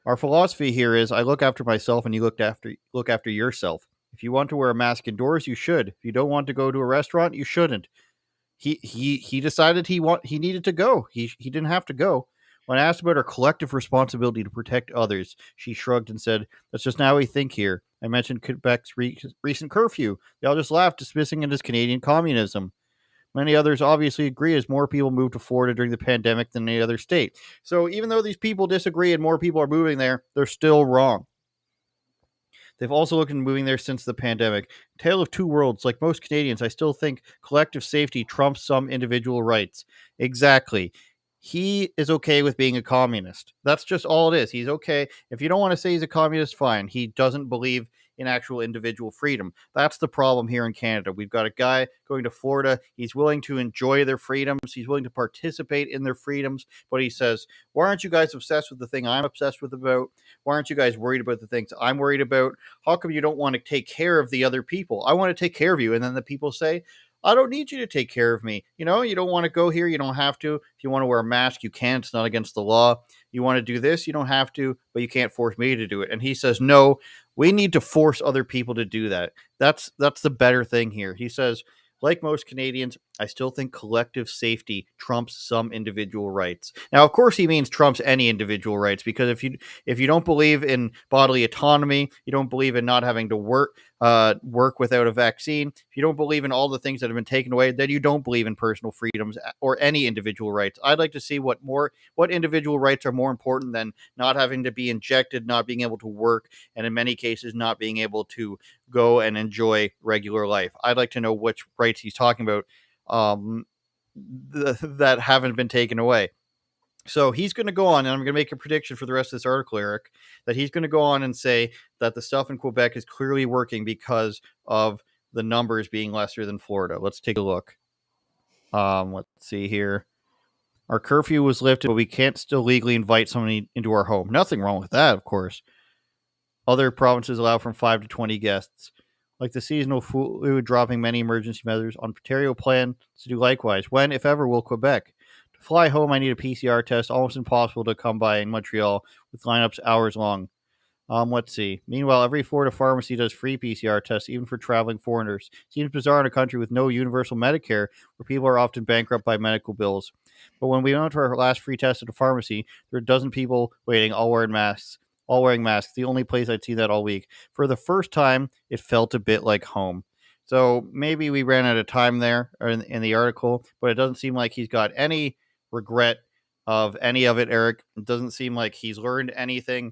Our philosophy here is I look after myself and you look after yourself. If you want to wear a mask indoors, you should. If you don't want to go to a restaurant, you shouldn't. He decided he needed to go. He didn't have to go. When asked about our collective responsibility to protect others, she shrugged and said, "That's just not how we think here." I mentioned Quebec's recent curfew. They all just laughed, dismissing it as Canadian communism. Many others obviously agree as more people moved to Florida during the pandemic than any other state. So even though these people disagree and more people are moving there, they're still wrong. They've also looked into moving there since the pandemic. Tale of two worlds. Like most Canadians, I still think collective safety trumps some individual rights. Exactly. He is okay with being a communist. That's just all it is. He's okay. If you don't want to say he's a communist, fine. He doesn't believe in actual individual freedom. That's the problem here in Canada. We've got a guy going to Florida. He's willing to enjoy their freedoms. He's willing to participate in their freedoms. But he says, why aren't you guys obsessed with the thing I'm obsessed with about? Why aren't you guys worried about the things I'm worried about? How come you don't want to take care of the other people? I want to take care of you. And then the people say, I don't need you to take care of me. You don't want to go here. You don't have to. If you want to wear a mask, you can. It's not against the law. You want to do this, you don't have to, but you can't force me to do it. And he says, no, we need to force other people to do that. That's the better thing here. He says, like most Canadians, I still think collective safety trumps some individual rights. Now, of course, he means trumps any individual rights, because if you don't believe in bodily autonomy, you don't believe in not having to work, work without a vaccine, if you don't believe in all the things that have been taken away, then you don't believe in personal freedoms or any individual rights. I'd like to see what individual rights are more important than not having to be injected, not being able to work, and in many cases not being able to go and enjoy regular life. I'd like to know which rights he's talking about that haven't been taken away. So he's going to go on, and I'm going to make a prediction for the rest of this article, Eric, that he's going to go on and say that the stuff in Quebec is clearly working because of the numbers being lesser than Florida. Let's take a look. Let's see here. Our curfew was lifted, but we can't still legally invite somebody into our home. Nothing wrong with that, of course. Other provinces allow from 5 to 20 guests. Like the seasonal flu dropping many emergency measures, Ontario plans to do likewise. When, if ever, will Quebec? To fly home, I need a PCR test. Almost impossible to come by in Montreal with lineups hours long. Let's see. Meanwhile, every Florida pharmacy does free PCR tests, even for traveling foreigners. Seems bizarre in a country with no universal Medicare, where people are often bankrupt by medical bills. But when we went to our last free test at a pharmacy, there were a dozen people waiting, all wearing masks. The only place I'd seen that all week. For the first time, it felt a bit like home. So maybe we ran out of time there in the article, but it doesn't seem like he's got any regret of any of it, Eric. It doesn't seem like he's learned anything.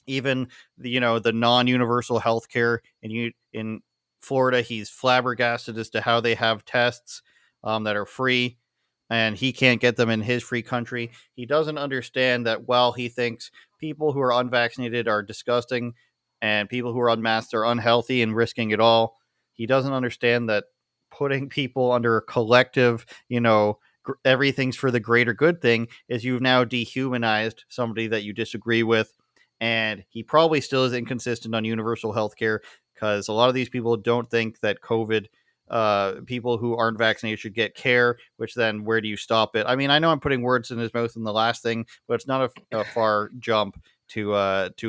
Even the non-universal healthcare in Florida, he's flabbergasted as to how they have tests that are free, and he can't get them in his free country. He doesn't understand that while he thinks people who are unvaccinated are disgusting and people who are unmasked are unhealthy and risking it all, he doesn't understand that putting people under a collective, everything's for the greater good thing is you've now dehumanized somebody that you disagree with. And he probably still is inconsistent on universal health care because a lot of these people don't think that COVID, people who aren't vaccinated should get care, which then where do you stop it? I mean, I know I'm putting words in his mouth in the last thing, but it's not a far jump to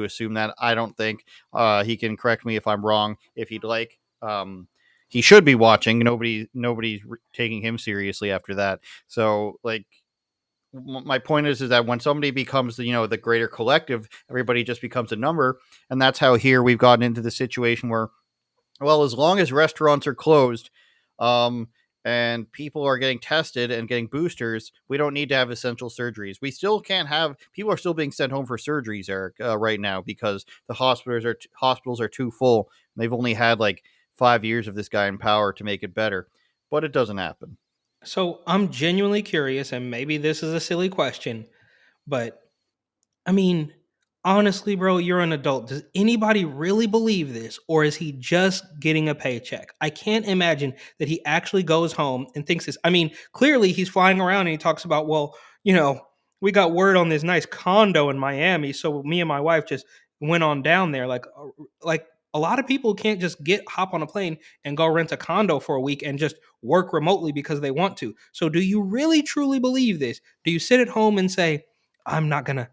assume that. I don't think he can correct me if I'm wrong if he'd like. He should be watching. Nobody's taking him seriously after that. So my point is that when somebody becomes the greater collective, everybody just becomes a number. And that's how here we've gotten into the situation where, well, as long as restaurants are closed, and people are getting tested and getting boosters, we don't need to have essential surgeries. We still can't have, people are still being sent home for surgeries, Eric, right now, because the hospitals are too full. And they've only had 5 years of this guy in power to make it better, but it doesn't happen. So I'm genuinely curious, and maybe this is a silly question, but I mean, honestly, bro, you're an adult. Does anybody really believe this, or is he just getting a paycheck? I can't imagine that he actually goes home and thinks this. I mean, clearly he's flying around and he talks about, well, we got word on this nice condo in Miami, so me and my wife just went on down there. Like a lot of people can't just hop on a plane and go rent a condo for a week and just work remotely because they want to. So do you really truly believe this? Do you sit at home and say, I'm not gonna?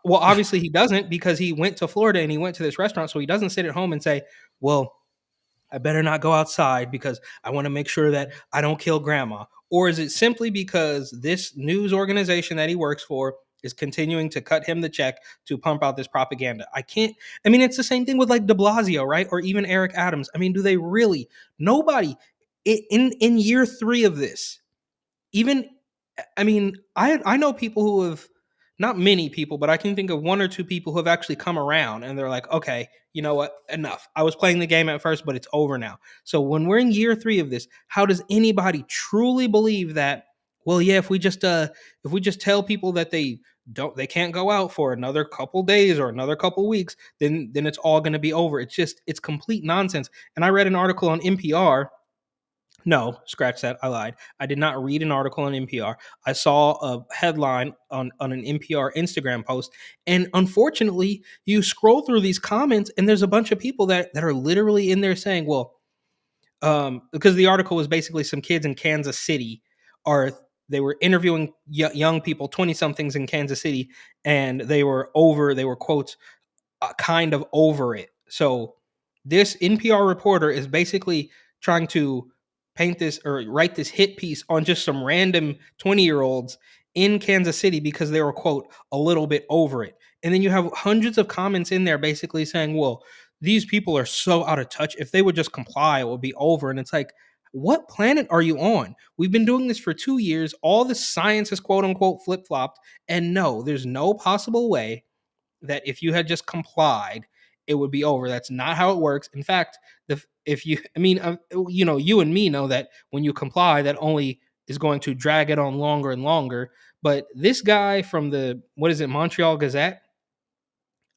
Well, obviously he doesn't, because he went to Florida and he went to this restaurant. So he doesn't sit at home and say, well, I better not go outside because I want to make sure that I don't kill grandma. Or is it simply because this news organization that he works for is continuing to cut him the check to pump out this propaganda? I mean, it's the same thing with de Blasio, right? Or even Eric Adams. I mean, do they really? Nobody in year 3 of this, even, I mean, I know people who have, not many people, but I can think of 1 or 2 people who have actually come around and they're like, okay, you know what? Enough. I was playing the game at first, but it's over now. So when we're in year 3 of this, how does anybody truly believe that, well, yeah, if we just tell people that they can't go out for another couple days or another couple weeks, then it's all going to be over. It's complete nonsense. And I read an article on NPR. No, scratch that. I lied. I did not read an article on NPR. I saw a headline on an NPR Instagram post. And unfortunately, you scroll through these comments and there's a bunch of people that are literally in there saying, well, because the article was basically some kids in Kansas City they were interviewing young people, 20 somethings in Kansas City, and they were quotes, kind of over it. So this NPR reporter is basically trying to paint this or write this hit piece on just some random 20-year-olds in Kansas City because they were, quote, a little bit over it. And then you have hundreds of comments in there basically saying, well, these people are so out of touch. If they would just comply, it would be over. And it's like, what planet are you on? We've been doing this for 2 years. All the science is quote unquote flip flopped. And no, there's no possible way that if you had just complied, it would be over. That's not how it works. In fact, if you, I mean, you and me know that when you comply, that only is going to drag it on longer and longer. But this guy from the, what is it, Montreal Gazette,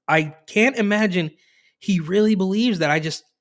I can't imagine he really believes that.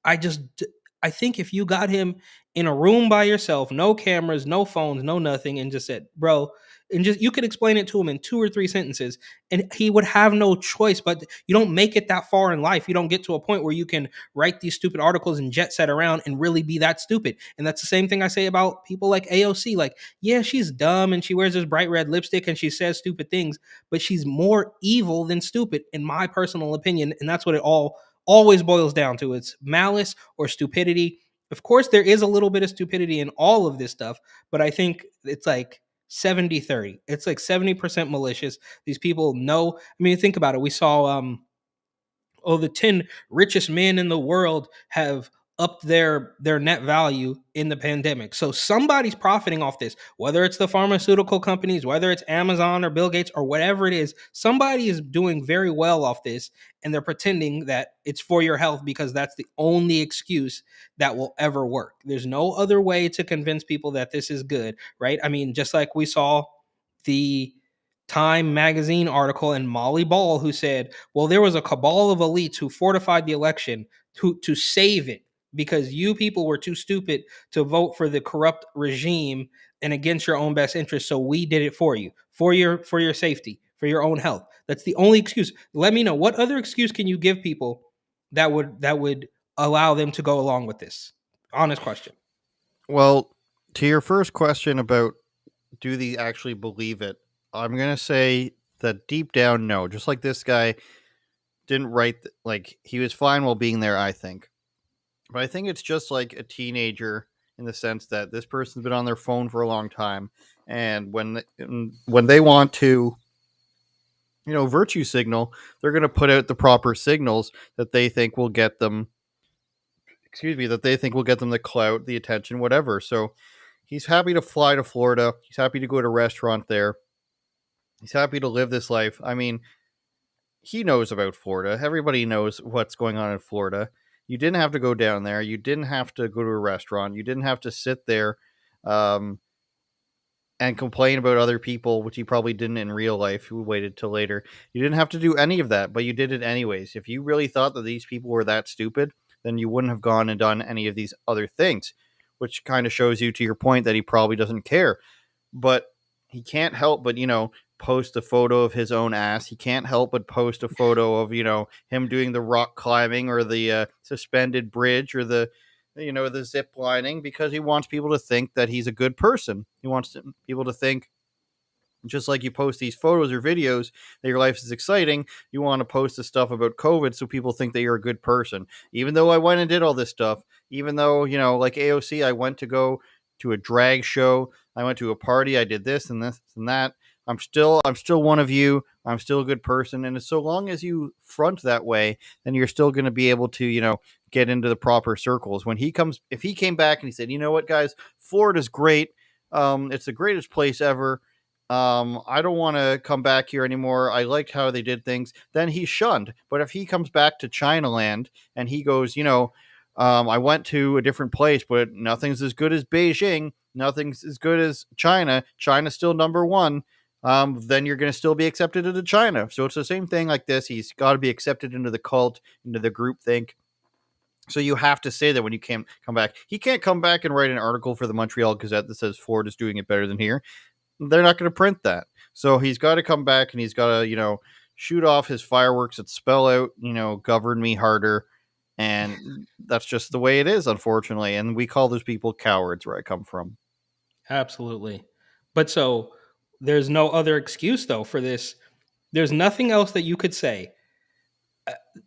I think if you got him in a room by yourself, no cameras, no phones, no nothing, and just said, bro, and just you could explain it to him in 2 or 3 sentences, and he would have no choice. But you don't make it that far in life. You don't get to a point where you can write these stupid articles and jet set around and really be that stupid. And that's the same thing I say about people like AOC. Like, yeah, she's dumb and she wears this bright red lipstick and she says stupid things, but she's more evil than stupid, in my personal opinion. And that's what it always boils down to. It's malice or stupidity. Of course, there is a little bit of stupidity in all of this stuff, but I think it's like 70-30. It's like 70% malicious. These people know. I mean, think about it. We saw the 10 richest men in the world have upped their net value in the pandemic. So somebody's profiting off this, whether it's the pharmaceutical companies, whether it's Amazon or Bill Gates or whatever it is. Somebody is doing very well off this, and they're pretending that it's for your health because that's the only excuse that will ever work. There's no other way to convince people that this is good, right? I mean, just like we saw the Time magazine article and Molly Ball, who said, well, there was a cabal of elites who fortified the election to save it because you people were too stupid to vote for the corrupt regime and against your own best interest. So we did it for you, for your safety, for your own health. That's the only excuse. Let me know, what other excuse can you give people that would allow them to go along with this? Honest question. Well, to your first question about do they actually believe it, I'm going to say that deep down, no. Just like this guy didn't write, like, he was fine while being there, I think. But I think it's just like a teenager in the sense that this person's been on their phone for a long time. And when they want to, virtue signal, they're going to put out the proper signals that they think will get them, the clout, the attention, whatever. So he's happy to fly to Florida. He's happy to go to a restaurant there. He's happy to live this life. I mean, he knows about Florida. Everybody knows what's going on in Florida. You didn't have to go down there. You didn't have to go to a restaurant. You didn't have to sit there and complain about other people, which you probably didn't in real life. Who waited till later. You didn't have to do any of that, but you did it anyways. If you really thought that these people were that stupid, then you wouldn't have gone and done any of these other things, which kind of shows you, to your point, that he probably doesn't care. But he can't help but, post a photo of his own ass. He can't help but post a photo of, him doing the rock climbing or the suspended bridge or the zip lining, because he wants people to think that he's a good person. He wants people to think, just like you post these photos or videos that your life is exciting, you want to post the stuff about COVID so people think that you're a good person. Even though I went and did all this stuff, even though, like AOC, I went to go to a drag show, I went to a party, I did this and that. I'm still one of you. I'm still a good person. And so long as you front that way, then you're still going to be able to, get into the proper circles. If he came back and he said, you know what, guys, Florida's great. It's the greatest place ever. I don't want to come back here anymore. I liked how they did things. Then he's shunned. But if he comes back to China land and he goes, I went to a different place, but nothing's as good as Beijing. Nothing's as good as China. China's still number one. Then you're going to still be accepted into China. So it's the same thing like this. He's got to be accepted into the cult, into the group think. So you have to say that when you can't come back. He can't come back and write an article for the Montreal Gazette that says Florida's doing it better than here. They're not going to print that. So he's got to come back and he's got to, shoot off his fireworks that spell out, govern me harder. And that's just the way it is, unfortunately. And we call those people cowards where I come from. Absolutely. But so there's no other excuse, though, for this. There's nothing else that you could say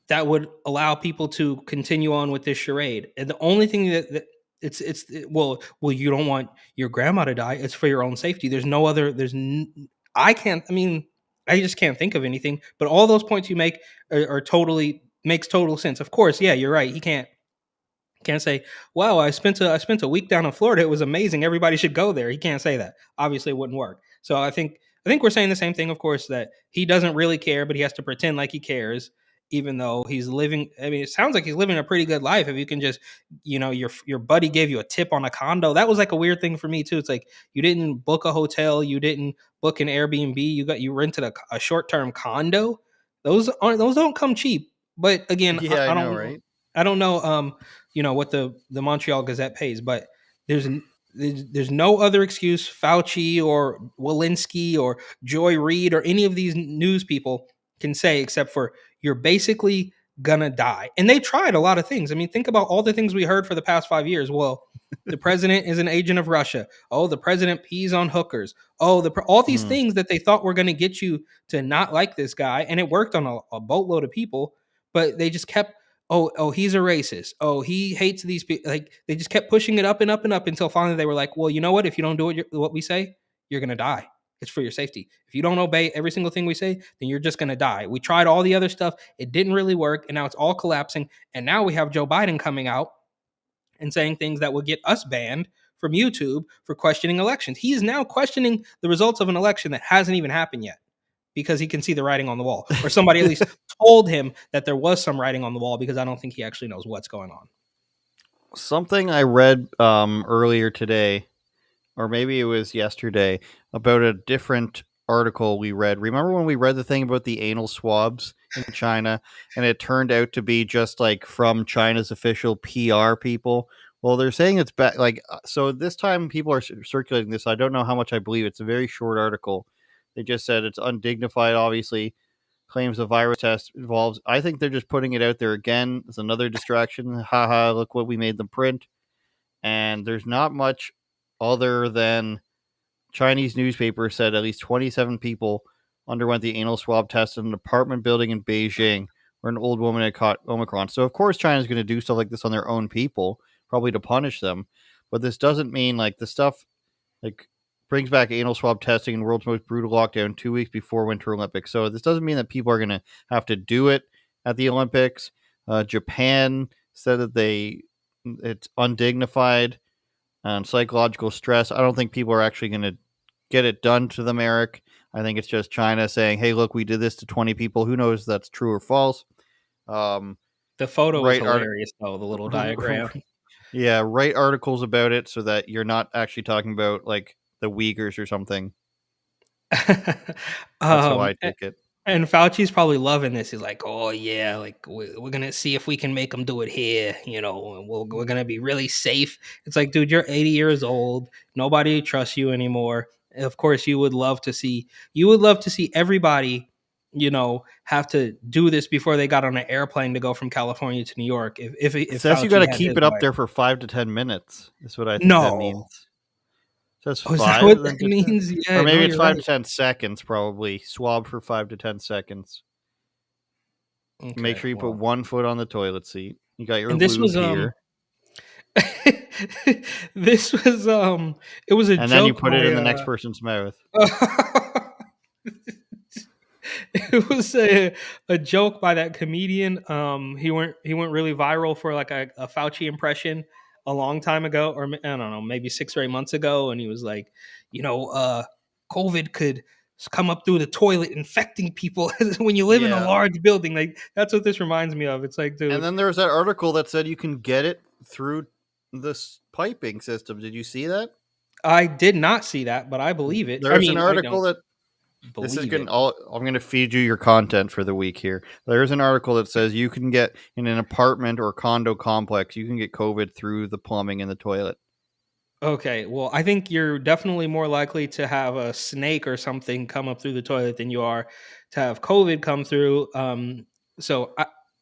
that would allow people to continue on with this charade. And the only thing that well, you don't want your grandma to die. It's for your own safety. There's no other. I just can't think of anything. But all those points you make are totally makes total sense. Of course, yeah, you're right. He can't say, "Wow, I spent a week down in Florida. It was amazing. Everybody should go there." He can't say that. Obviously, it wouldn't work. So I think we're saying the same thing. Of course, that he doesn't really care, but he has to pretend like he cares, even though he's living. I mean, it sounds like he's living a pretty good life. If you can just, your buddy gave you a tip on a condo. That was like a weird thing for me too. It's like you didn't book a hotel, you didn't book an Airbnb, you rented a short term condo. Those don't come cheap. But again, Yeah, I I know, don't know. right? I don't know. What the Montreal Gazette pays, but there's there's no other excuse Fauci or Walensky or Joy Reid or any of these news people can say except for you're basically gonna die. And they tried a lot of things. I mean, think about all the things we heard for the past 5 years. Well, the president is an agent of Russia. Oh, the president pees on hookers. Oh, all these Hmm. things that they thought were going to get you to not like this guy, and it worked on a boatload of people. But they just kept, oh, he's a racist. Oh, he hates these people. Like they just kept pushing it up and up and up until finally they were like, well, you know what? If you don't do what we say, you're gonna die. It's for your safety. If you don't obey every single thing we say, then you're just gonna die. We tried all the other stuff; it didn't really work, and now it's all collapsing. And now we have Joe Biden coming out and saying things that will get us banned from YouTube for questioning elections. He is now questioning the results of an election that hasn't even happened yet because he can see the writing on the wall, or somebody at least told him that there was some writing on the wall, because I don't think he actually knows what's going on. Something I read earlier today, or maybe it was yesterday, about a different article we read. Remember when we read the thing about the anal swabs in China, and it turned out to be just like from China's official PR people? Well, they're saying it's bad. So this time people are circulating this. I don't know how much I believe. It's a very short article. They just said it's undignified, obviously. Claims the virus test involves. I think they're just putting it out there again. It's another distraction. Haha, look what we made them print. And there's not much other than Chinese newspaper said at least 27 people underwent the anal swab test in an apartment building in Beijing where an old woman had caught Omicron. So, of course, China's going to do stuff like this on their own people, probably to punish them. But this doesn't mean like the stuff like brings back anal swab testing in the world's most brutal lockdown 2 weeks before Winter Olympics. So, this doesn't mean that people are going to have to do it at the Olympics. Japan said that it's undignified and psychological stress. I don't think people are actually going to get it done to them, Eric. I think it's just China saying, hey, look, we did this to 20 people. Who knows if that's true or false? The photo was hilarious, though, the little diagram. Yeah, write articles about it so that you're not actually talking about like the Uyghurs or something. That's how I take it. And Fauci's probably loving this. He's like, oh, yeah, like we're going to see if we can make them do it here. And we're going to be really safe. It's like, dude, you're 80 years old. Nobody trusts you anymore. Of course, you would love to see everybody, have to do this before they got on an airplane to go from California to New York. If It says Fauci you got to had keep his it up way. there for 5 to 10 minutes. Is what I think that No. means. It says Oh, is 5 that what and then that means? Yeah, or maybe no, it's you're 5 right. to 10 seconds, probably. Swab for 5 to 10 seconds. Okay, Make sure you put one foot on the toilet seat. You got your and this lube was here. this was it was a And joke then you put it in the by, next person's mouth. it was a joke by that comedian. He went really viral for like a Fauci impression a long time ago, or I don't know, maybe 6 or 8 months ago, and he was like, COVID could come up through the toilet infecting people when you live in a Yeah. large building. Like that's what this reminds me of. It's like, dude. And then there was that article that said you can get it through this piping system. Did you see that? I did not see that, but I believe it. There's an article that this is believe going. it. I'm going to feed you your content for the week here. There's an article that says you can get in an apartment or condo complex. You can get COVID through the plumbing in the toilet. Okay, well, I think you're definitely more likely to have a snake or something come up through the toilet than you are to have COVID come through. So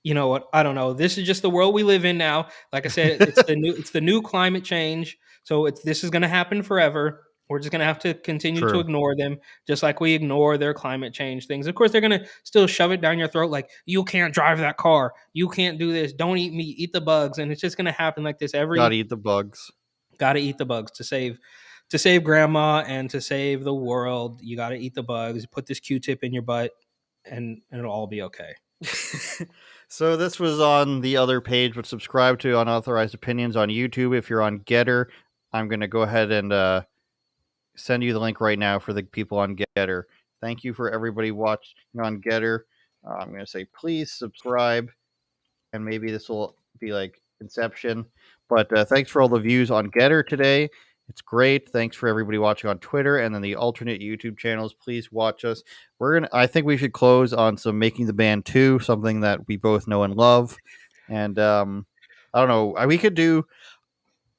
you know what? I don't know. This is just the world we live in now. Like I said, it's the new climate change. So this is going to happen forever. We're just going to have to continue to True. ignore them, just like we ignore their climate change things. Of course, they're going to still shove it down your throat, like you can't drive that car, you can't do this, don't eat meat, eat the bugs, and it's just going to happen like this every. Gotta eat the bugs. Got to eat the bugs to save grandma and to save the world. You got to eat the bugs. Put this Q-tip in your butt, and it'll all be okay. So this was on the other page, but subscribe to Unauthorized Opinions on YouTube. If you're on Getter, I'm going to go ahead and send you the link right now for the people on Getter. Thank you for everybody watching on Getter. I'm going to say please subscribe, and maybe this will be like Inception. But thanks for all the views on Getter today. It's great. Thanks for everybody watching on Twitter and then the alternate YouTube channels. Please watch us. I think we should close on some Making the Band 2, something that we both know and love. And I don't know. We could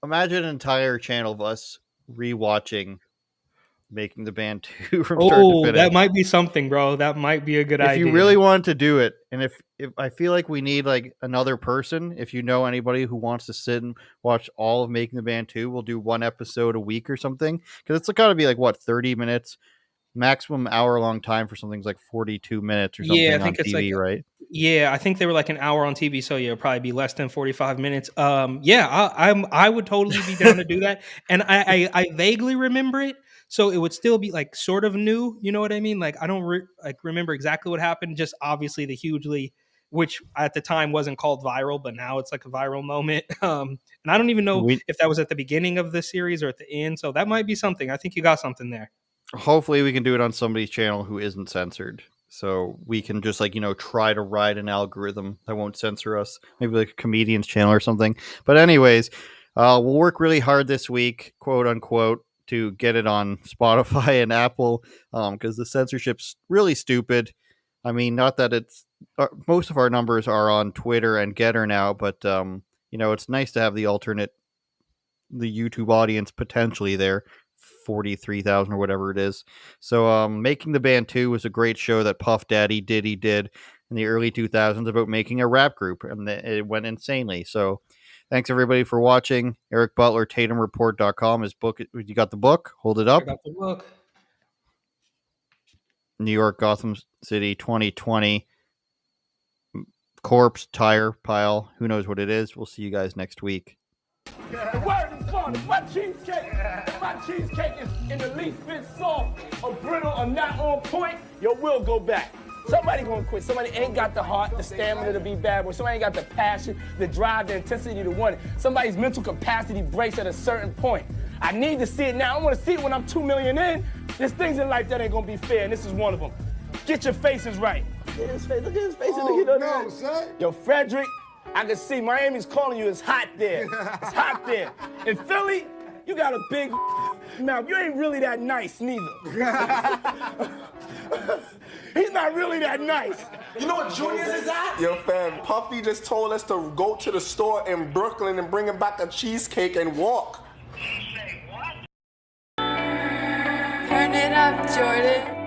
imagine an entire channel of us rewatching Making the Band 2 from start to finish. That might be something, bro. That might be a good idea. If you really want to do it, and if I feel like we need like another person, if you know anybody who wants to sit and watch all of Making the Band 2, we'll do one episode a week or something. Because it's got to be like, what, 30 minutes? Maximum hour-long time for something's like 42 minutes or something on TV, right? Yeah, I think they were like an hour on TV, so yeah, it'll probably be less than 45 minutes. I would totally be down to do that. And I vaguely remember it, so it would still be like sort of new. You know what I mean? Like I don't remember exactly what happened. Just obviously which at the time wasn't called viral, but now it's like a viral moment. And I don't even know if that was at the beginning of the series or at the end. So that might be something. I think you got something there. Hopefully we can do it on somebody's channel who isn't censored. So we can just like, try to ride an algorithm that won't censor us. Maybe like a comedian's channel or something. But anyways, we'll work really hard this week, quote unquote, to get it on Spotify and Apple because the censorship's really stupid. I mean, not that most of our numbers are on Twitter and Getter now, but, it's nice to have the YouTube audience potentially there. 43,000 or whatever it is. So Making the Band 2 was a great show that Puff Daddy did in the early 2000s about making a rap group, and it went insanely. So thanks everybody for watching. Eric Butler, TatumReport.com. His book, you got the book? Hold it up. I got the book. New York, Gotham City, 2020. Corpse, tire, pile. Who knows what it is? We'll see you guys next week. The word is bond. If my cheesecake is in the least bit soft or brittle or not on point, your will go back. Somebody gonna quit. Somebody ain't got the heart, the stamina to be bad boy. Somebody ain't got the passion, the drive, the intensity to want it. Somebody's mental capacity breaks at a certain point. I need to see it now. I want to see it when I'm 2 million in. There's things in life that ain't gonna be fair, and this is one of them. Get your faces right. Look at his face. Look at his face. Oh, look at no, son. Yo, Frederick, I can see Miami's calling you. It's hot there. It's hot there. In Philly, you got a big mouth. You ain't really that nice, neither. He's not really that nice. You know what Junior's is at? Yo, fam, Puffy just told us to go to the store in Brooklyn and bring him back a cheesecake and walk. Turn it up, Jordan.